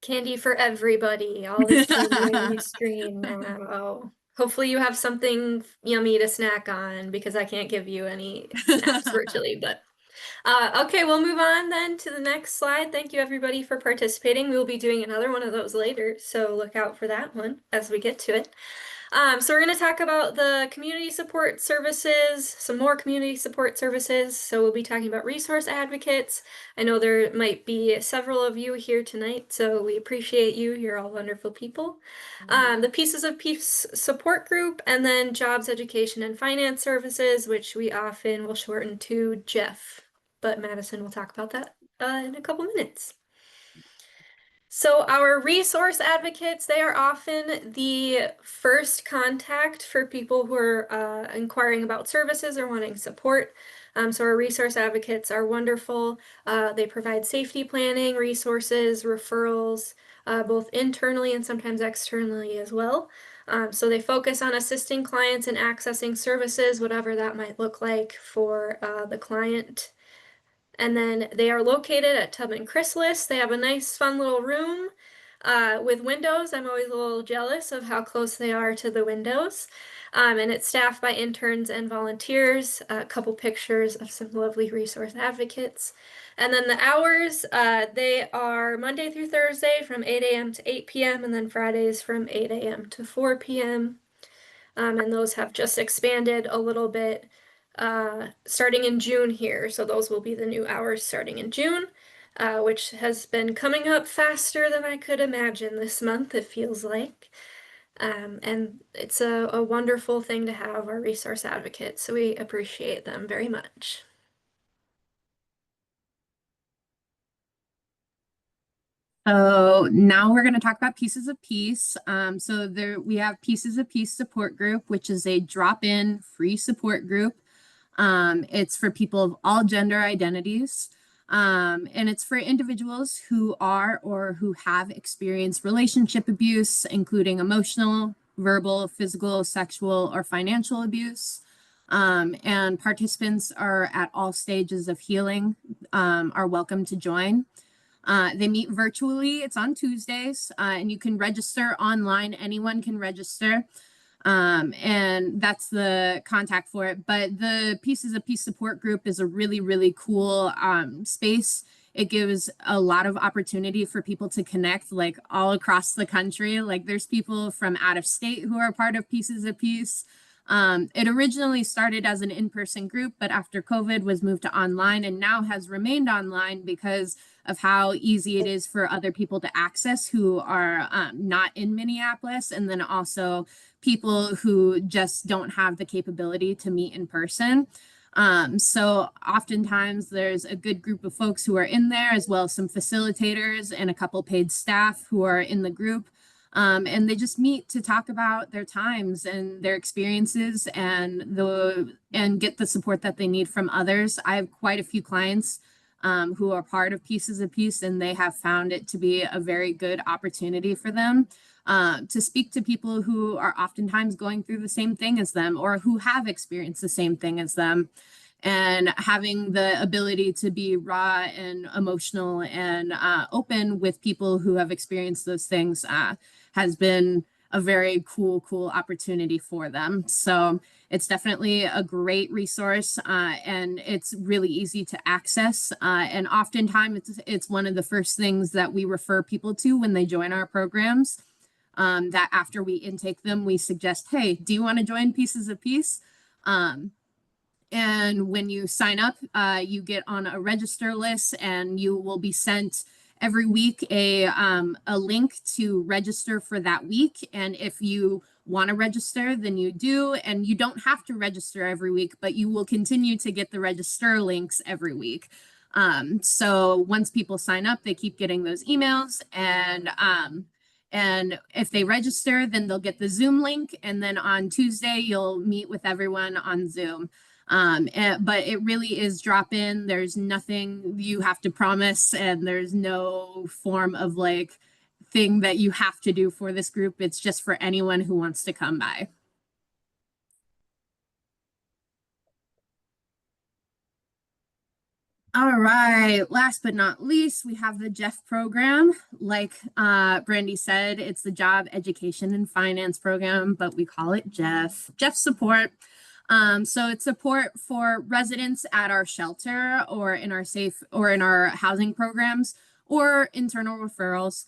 Candy for everybody. All this candy on your screen now. Hopefully you have something yummy to snack on because I can't give you any snacks virtually, but okay, we'll move on then to the next slide. Thank you everybody for participating. We will be doing another one of those later, so look out for that one as we get to it. So we're going to talk about the community support services, some more community support services. So we'll be talking about resource advocates. I know there might be several of you here tonight, so we appreciate you. You're all wonderful people. The Pieces of Peace support group, and then jobs, education, and finance services, which we often will shorten to Jeff. But Madison will talk about that in a couple minutes. So our resource advocates, they are often the first contact for people who are inquiring about services or wanting support. So our resource advocates are wonderful. They provide safety planning, resources, referrals, both internally and sometimes externally as well. So they focus on assisting clients in accessing services, whatever that might look like for the client. And then they are located at Tubman Chrysalis. They have a nice, fun little room with windows. I'm always a little jealous of how close they are to the windows. And it's staffed by interns and volunteers. A couple pictures of some lovely resource advocates. And then the hours, they are Monday through Thursday from 8 a.m. to 8 p.m. and then Fridays from 8 a.m. to 4 p.m. And those have just expanded a little bit starting in June here. So those will be the new hours starting in June, which has been coming up faster than I could imagine this month, it feels like. And it's a wonderful thing to have our resource advocates, so we appreciate them very much. So now we're going to talk about Pieces of Peace. So there we have Pieces of Peace support group, which is a drop-in free support group. It's for people of all gender identities. And it's for individuals who are or who have experienced relationship abuse, including emotional, verbal, physical, sexual, or financial abuse. And participants are at all stages of healing, are welcome to join. They meet virtually. It's on Tuesdays, and you can register online. Anyone can register. And that's the contact for it. But the Pieces of Peace support group is a really, really cool space. it gives a lot of opportunity for people to connect like all across the country. Like there's people from out of state who are part of Pieces of Peace. It originally started as an in-person group, but after COVID was moved to online and now has remained online because of how easy it is for other people to access who are not in Minneapolis, and then also people who just don't have the capability to meet in person. So oftentimes there's a good group of folks who are in there, as well as some facilitators and a couple paid staff who are in the group. And they just meet to talk about their times and their experiences and get the support that they need from others. I have quite a few clients who are part of Pieces of Peace, and they have found it to be a very good opportunity for them to speak to people who are oftentimes going through the same thing as them or who have experienced the same thing as them. And having the ability to be raw and emotional and open with people who have experienced those things has been a very cool opportunity for them. So it's definitely a great resource and it's really easy to access. And oftentimes it's one of the first things that we refer people to when they join our programs. That after we intake them, we suggest, hey, do you want to join Pieces of Peace? And when you sign up, you get on a register list and you will be sent every week a link to register for that week. And if you want to register, then you do. And you don't have to register every week, but you will continue to get the register links every week. So once people sign up, they keep getting those emails and if they register, then they'll get the Zoom link. And then on Tuesday, you'll meet with everyone on Zoom. But it really is drop in. There's nothing you have to promise, and there's no form of like thing that you have to do for this group. It's just for anyone who wants to come by. All right, last but not least, we have the Jeff program. Like Brandy said, it's the Job Education and Finance program, but we call it Jeff. Jeff support. So it's support for residents at our shelter or in our housing programs or internal referrals.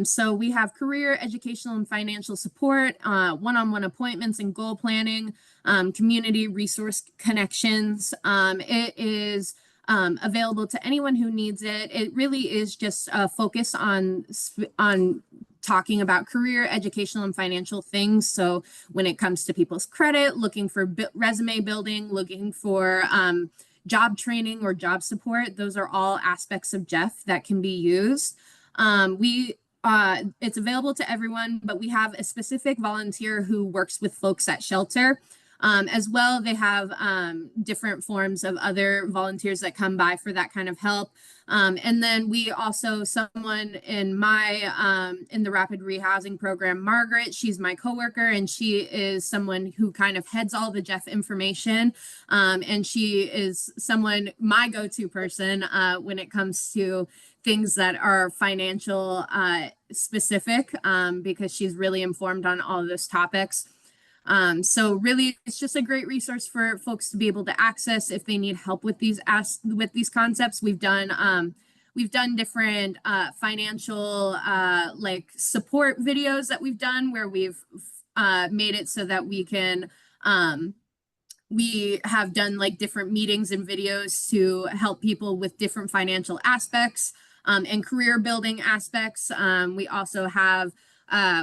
So we have career, educational, and financial support, one-on-one appointments and goal planning, community resource connections. It is available to anyone who needs it. It really is just a focus on talking about career, educational, and financial things. So when it comes to people's credit, looking for resume building, looking for job training or job support, those are all aspects of Jeff that can be used. It's available to everyone, but we have a specific volunteer who works with folks at shelter. As well, they have different forms of other volunteers that come by for that kind of help. And then we also, someone in in the rapid rehousing program, Margaret, she's my coworker, and she is someone who kind of heads all the Jeff information. And she is my go-to person when it comes to things that are financial specific, because she's really informed on all of those topics. So really, it's just a great resource for folks to be able to access if they need help with these concepts. We've done different financial like support videos that we've done where we've made it so that we have done like different meetings and videos to help people with different financial aspects and career building aspects. We also have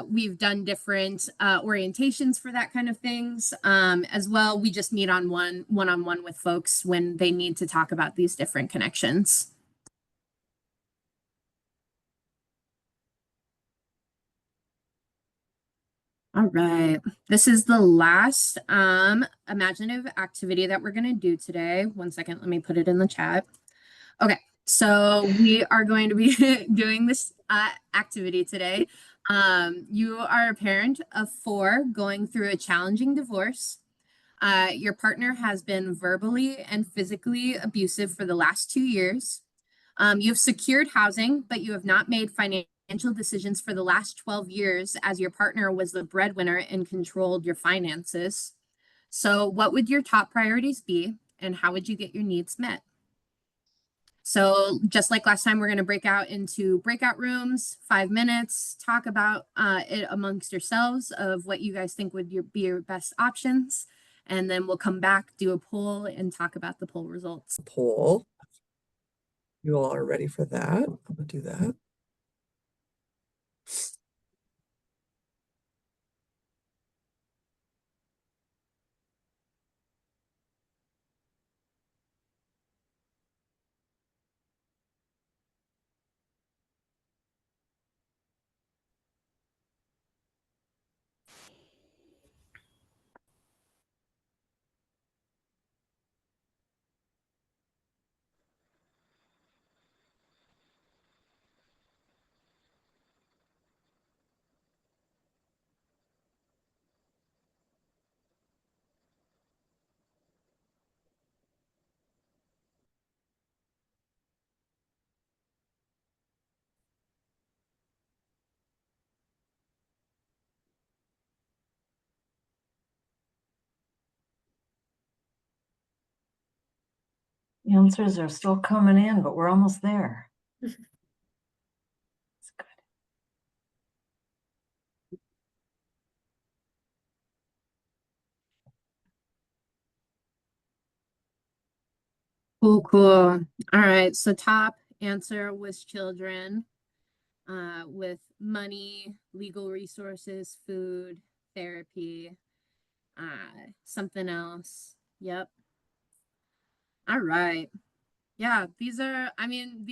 we've done different orientations for that kind of things as well. We just meet on one-on-one with folks when they need to talk about these different connections. All right, this is the last imaginative activity that we're going to do today. One second, let me put it in the chat. Okay, so we are going to be doing this activity today. You are a parent of 4 going through a challenging divorce. Your partner has been verbally and physically abusive for the last 2 years. You've secured housing, but you have not made financial decisions for the last 12 years as your partner was the breadwinner and controlled your finances. So what would your top priorities be, and how would you get your needs met? So just like last time, we're going to break out into breakout rooms, 5 minutes, talk about it amongst yourselves of what you guys think would be your best options. And then we'll come back, do a poll, and talk about the poll results. Poll. You all are ready for that? I'm gonna do that. Answers are still coming in, but we're almost there. It's good. Cool, cool. All right. So top answer was children, with money, legal resources, food, therapy, something else. Yep. All right. Yeah, I mean,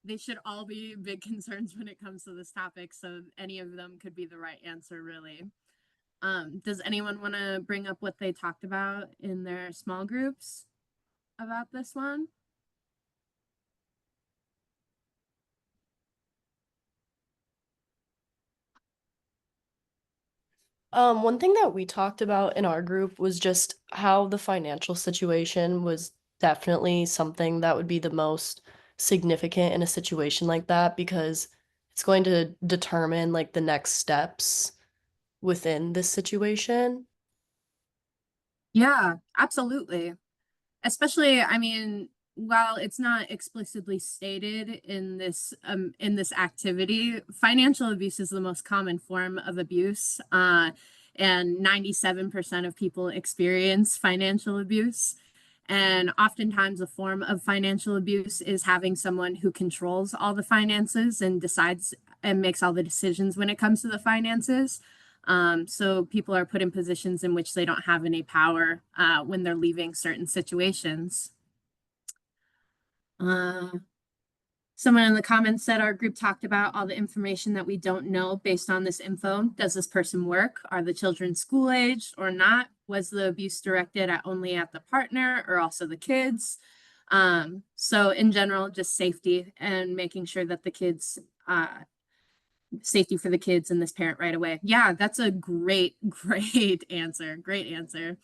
they should all be big concerns when it comes to this topic. So any of them could be the right answer, really. Does anyone want to bring up what they talked about in their small groups about this one? One thing that we talked about in our group was just how the financial situation was definitely something that would be the most significant in a situation like that because it's going to determine like the next steps within this situation. Yeah, absolutely. Especially, I mean, while it's not explicitly stated in this activity, financial abuse is the most common form of abuse. And 97% of people experience financial abuse. And oftentimes, a form of financial abuse is having someone who controls all the finances and decides and makes all the decisions when it comes to the finances. So people are put in positions in which they don't have any power when they're leaving certain situations. Uh, Someone in the comments said our group talked about all the information that we don't know based on this info. Does this person work? Are the children school aged or not? Was the abuse directed at only at the partner or also the kids? So in general, just safety and making sure that the kids safety for the kids and this parent right away. Yeah, that's a great, great answer. Great answer.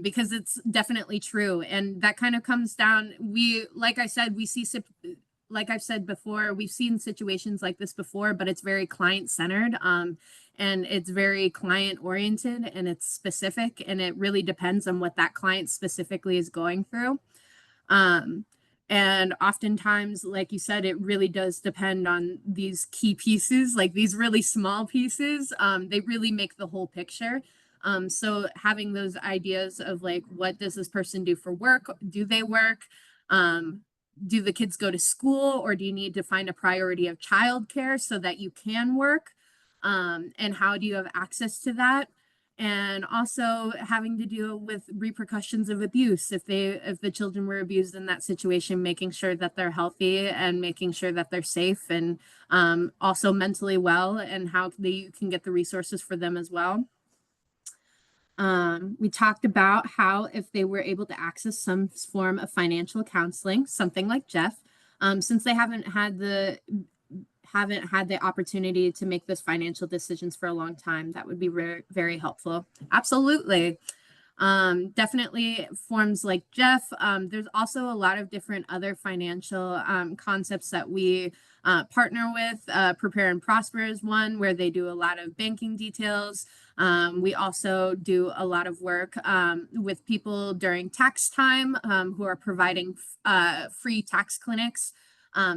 Because it's definitely true. And that kind of comes down, like I said, like I've said before, we've seen situations like this before, but it's very client centered. And it's very client oriented and it's specific and it really depends on what that client specifically is going through. Um, and oftentimes, like you said, it really does depend on these key pieces, like these really small pieces. They really make the whole picture. So having those ideas of like, what does this person do for work? Do they work? Do the kids go to school or do you need to find a priority of childcare so that you can work? And how do you have access to that? And also having to deal with repercussions of abuse if the children were abused in that situation, making sure that they're healthy and making sure that they're safe and also mentally well and how you can get the resources for them as well. We talked about how if they were able to access some form of financial counseling, something like Jeff, since they haven't had the opportunity to make those financial decisions for a long time, that would be very, very helpful. Absolutely. Definitely forms like Jeff. There's also a lot of different other financial concepts that we partner with. Prepare and Prosper is one where they do a lot of banking details. We also do a lot of work with people during tax time who are providing free tax clinics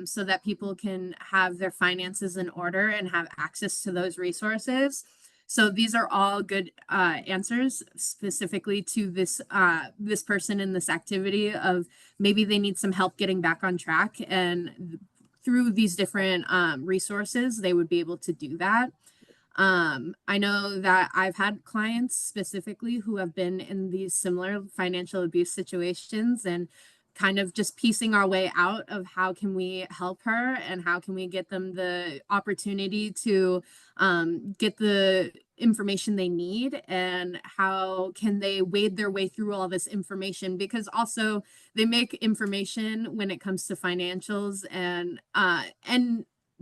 so that people can have their finances in order and have access to those resources. So these are all good answers specifically to this person in this activity of maybe they need some help getting back on track, and through these different resources, they would be able to do that. I know that I've had clients specifically who have been in these similar financial abuse situations and kind of just piecing our way out of how can we help her and how can we get them the opportunity to get the information they need and how can they wade their way through all this information, because also they make information when it comes to financials and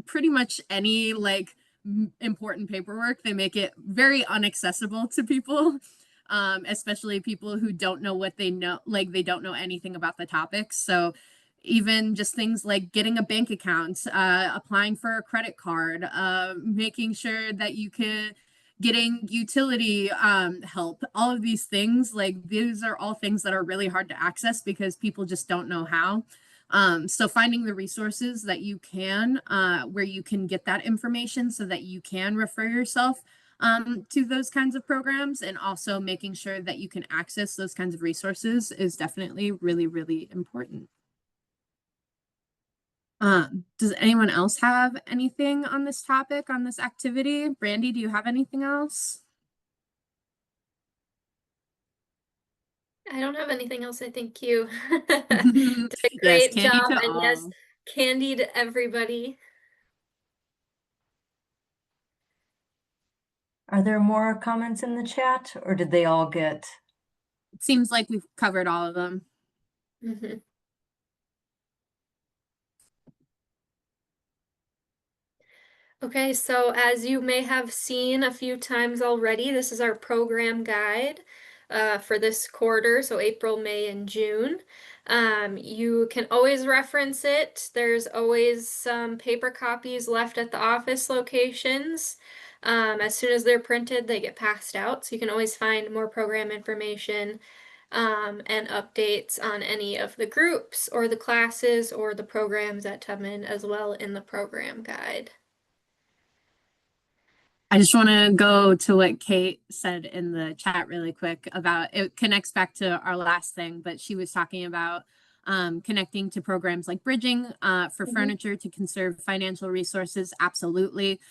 pretty much any like important paperwork, they make it very unaccessible to people, especially people who don't know what they know, like they don't know anything about the topics. So even just things like getting a bank account, applying for a credit card, making sure that you can getting utility help, all of these things, like these are all things that are really hard to access because people just don't know how. So finding the resources that you can, where you can get that information so that you can refer yourself to those kinds of programs, and also making sure that you can access those kinds of resources is definitely really, really important. Does anyone else have anything on this topic, on this activity? Brandy, do you have anything else? I don't have anything else. I thank you. Did a Yes, great candy job, to and yes, all. candy to everybody. Are there more comments in the chat, or did they all get? It seems like we've covered all of them. Mhm. Okay, so as you may have seen a few times already, this is our program guide for this quarter, so April, May, and June. You can always reference it. There's always some paper copies left at the office locations. As soon as they're printed, they get passed out, so you can always find more program information and updates on any of the groups or the classes or the programs at Tubman as well in the program guide. I just want to go to what Kate said in the chat really quick about it connects back to our last thing, but she was talking about connecting to programs like Bridging for furniture to conserve financial resources. Absolutely.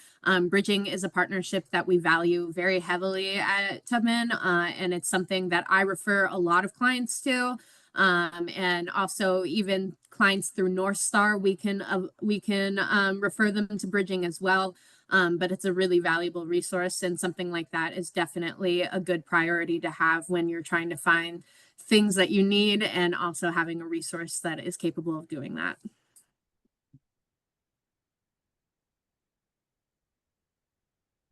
Bridging is a partnership that we value very heavily at Tubman, and it's something that I refer a lot of clients to. And also even clients through North Star, we can refer them to Bridging as well. But it's a really valuable resource, and something like that is definitely a good priority to have when you're trying to find things that you need, and also having a resource that is capable of doing that.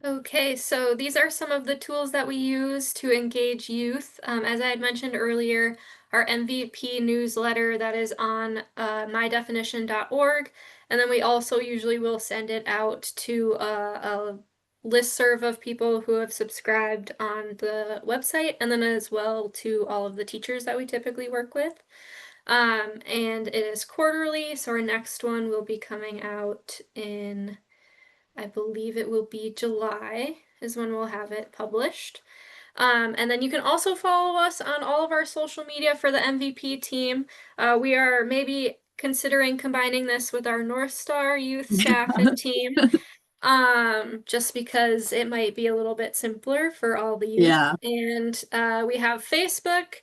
Okay, so these are some of the tools that we use to engage youth. As I had mentioned earlier, our MVP newsletter that is on mydefinition.org. And then we also usually will send it out to a listserv of people who have subscribed on the website, and then as well to all of the teachers that we typically work with. And it is quarterly, so our next one will be coming out in, I believe it will be July is when we'll have it published. And then you can also follow us on all of our social media for the MVP team. We are maybe considering combining this with our North Star youth staff and team, just because it might be a little bit simpler for all the youth. Yeah. And we have Facebook.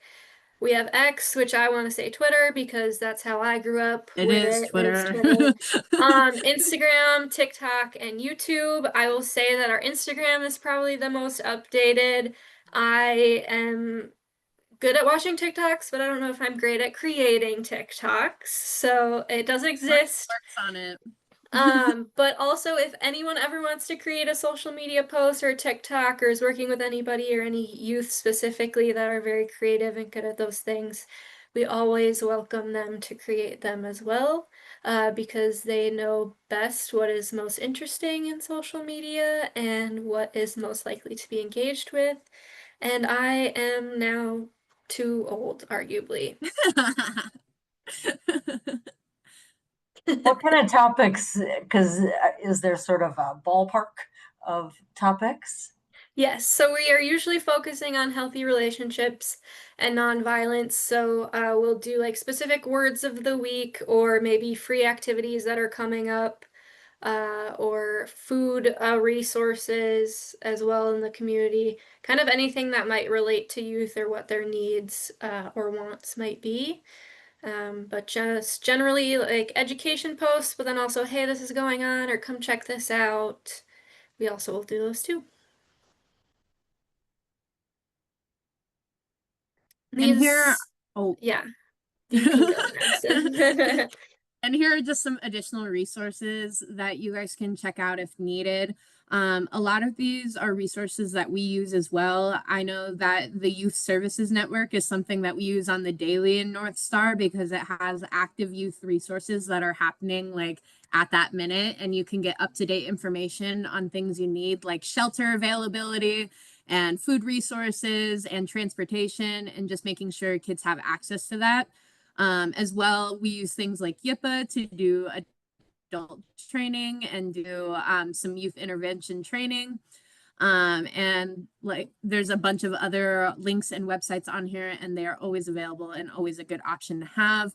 We have X, which I want to say Twitter because that's how I grew up It with is it. Twitter. Instagram, TikTok, and YouTube. I will say that our Instagram is probably the most updated. I am good at watching TikToks, but I don't know if I'm great at creating TikToks. So it does exist. Works on it. But also if anyone ever wants to create a social media post or TikTok or is working with anybody or any youth specifically that are very creative and good at those things, we always welcome them to create them as well. because they know best what is most interesting in social media and what is most likely to be engaged with. And I am now too old, arguably. What kind of topics? Because is there sort of a ballpark of topics? Yes, so we are usually focusing on healthy relationships and nonviolence. So we'll do like specific words of the week or maybe free activities that are coming up or food resources as well in the community. Kind of anything that might relate to youth or what their needs or wants might be. But just generally like education posts, but then also, hey, this is going on, or come check this out. We also will do those too. And here, These, oh, yeah, you can go, Madison. and here are just some additional resources that you guys can check out if needed. A lot of these are resources that we use as well. I know that the Youth Services Network is something that we use on the daily in North Star because it has active youth resources that are happening like at that minute, and you can get up-to-date information on things you need, like shelter availability and food resources and transportation, and just making sure kids have access to that. As well, we use things like YIPA to do adult training and do some youth intervention training. And like there's a bunch of other links and websites on here, and they are always available and always a good option to have.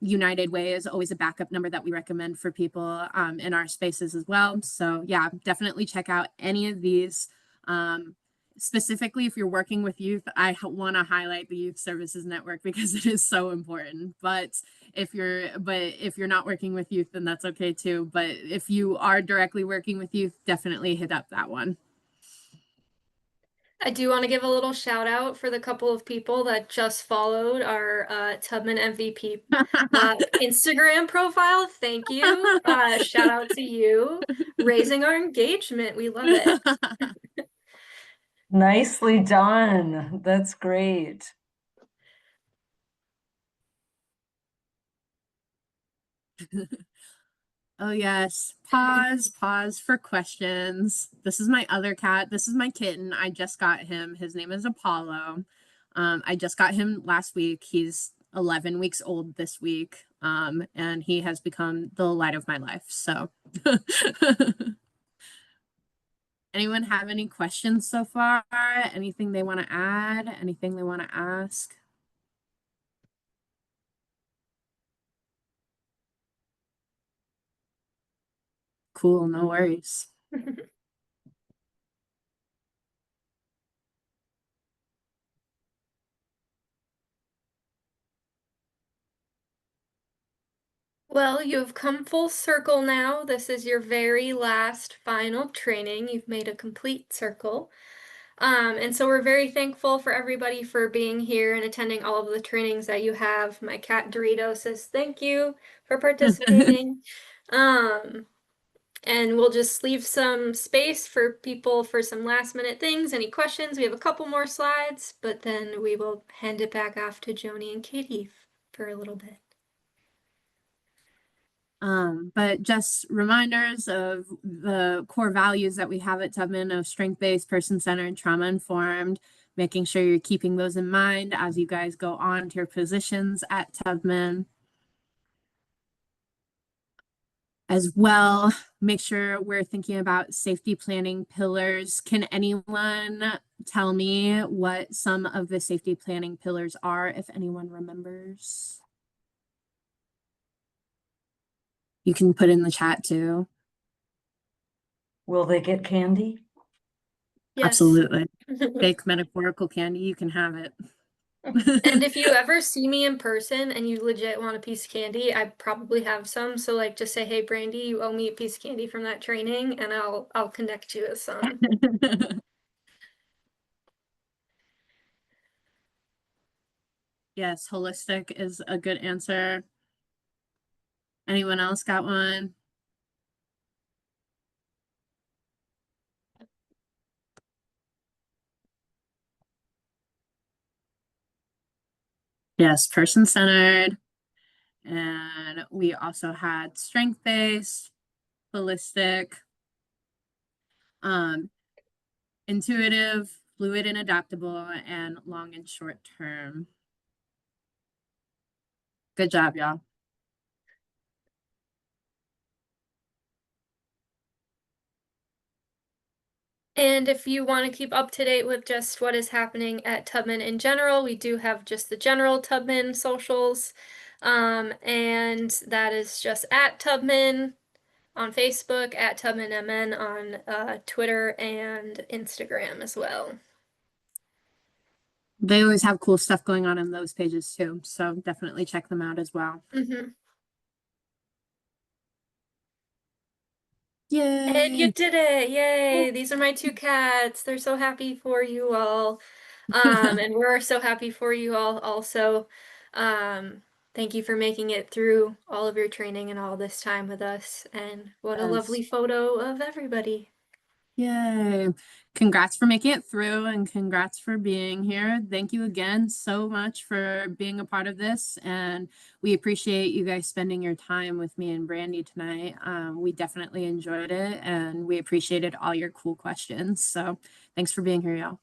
United Way is always a backup number that we recommend for people in our spaces as well. So yeah, definitely check out any of these. Specifically, if you're working with youth, I want to highlight the Youth Services Network because it is so important. But if you're not working with youth, then that's okay too. But if you are directly working with youth, definitely hit up that one. I do want to give a little shout out for the couple of people that just followed our Tubman MVP Instagram profile. Thank you. Shout out to you. Raising our engagement. We love it. Nicely done. That's great. Oh yes. Pause for questions. This is my other cat. This is my kitten. I just got him. His name is Apollo. I just got him last week. He's 11 weeks old this week. And he has become the light of my life. So anyone have any questions so far? Anything they want to add? Anything they want to ask? Cool, no worries. Well, you've come full circle now. This is your very last final training. You've made a complete circle. And so we're very thankful for everybody for being here and attending all of the trainings that you have. My cat Dorito says thank you for participating. Um, and we'll just leave some space for people for some last minute things. Any questions? We have a couple more slides, but then we will hand it back off to Joni and Katie for a little bit. But just reminders of the core values that we have at Tubman of strength-based, person-centered, trauma-informed, making sure you're keeping those in mind as you guys go on to your positions at Tubman. As well, make sure we're thinking about safety planning pillars. Can anyone tell me what some of the safety planning pillars are, if anyone remembers? You can put in the chat too. Will they get candy? Yes. Absolutely. Fake metaphorical candy, you can have it. And if you ever see me in person and you legit want a piece of candy, I probably have some. So like just say, hey Brandy, you owe me a piece of candy from that training and I'll connect you with some. Yes, holistic is a good answer. Anyone else got one? Yes, person-centered. And we also had strength-based, holistic, um, intuitive, fluid and adaptable, and long and short term. Good job, y'all. And if you want to keep up to date with just what is happening at Tubman in general, we do have just the general Tubman socials. And that is just at Tubman on Facebook, at Tubman MN on Twitter and Instagram as well. They always have cool stuff going on those pages too, so definitely check them out as well. And you Yay! did it! Yay! These are my two cats. They're so happy for you all. And we're so happy for you all also. Thank you for making it through all of your training and all this time with us. And what a Yes. lovely photo of everybody. Yay. Congrats for making it through and congrats for being here. Thank you again so much for being a part of this. And we appreciate you guys spending your time with me and Brandy tonight. We definitely enjoyed it and we appreciated all your cool questions. So thanks for being here, y'all.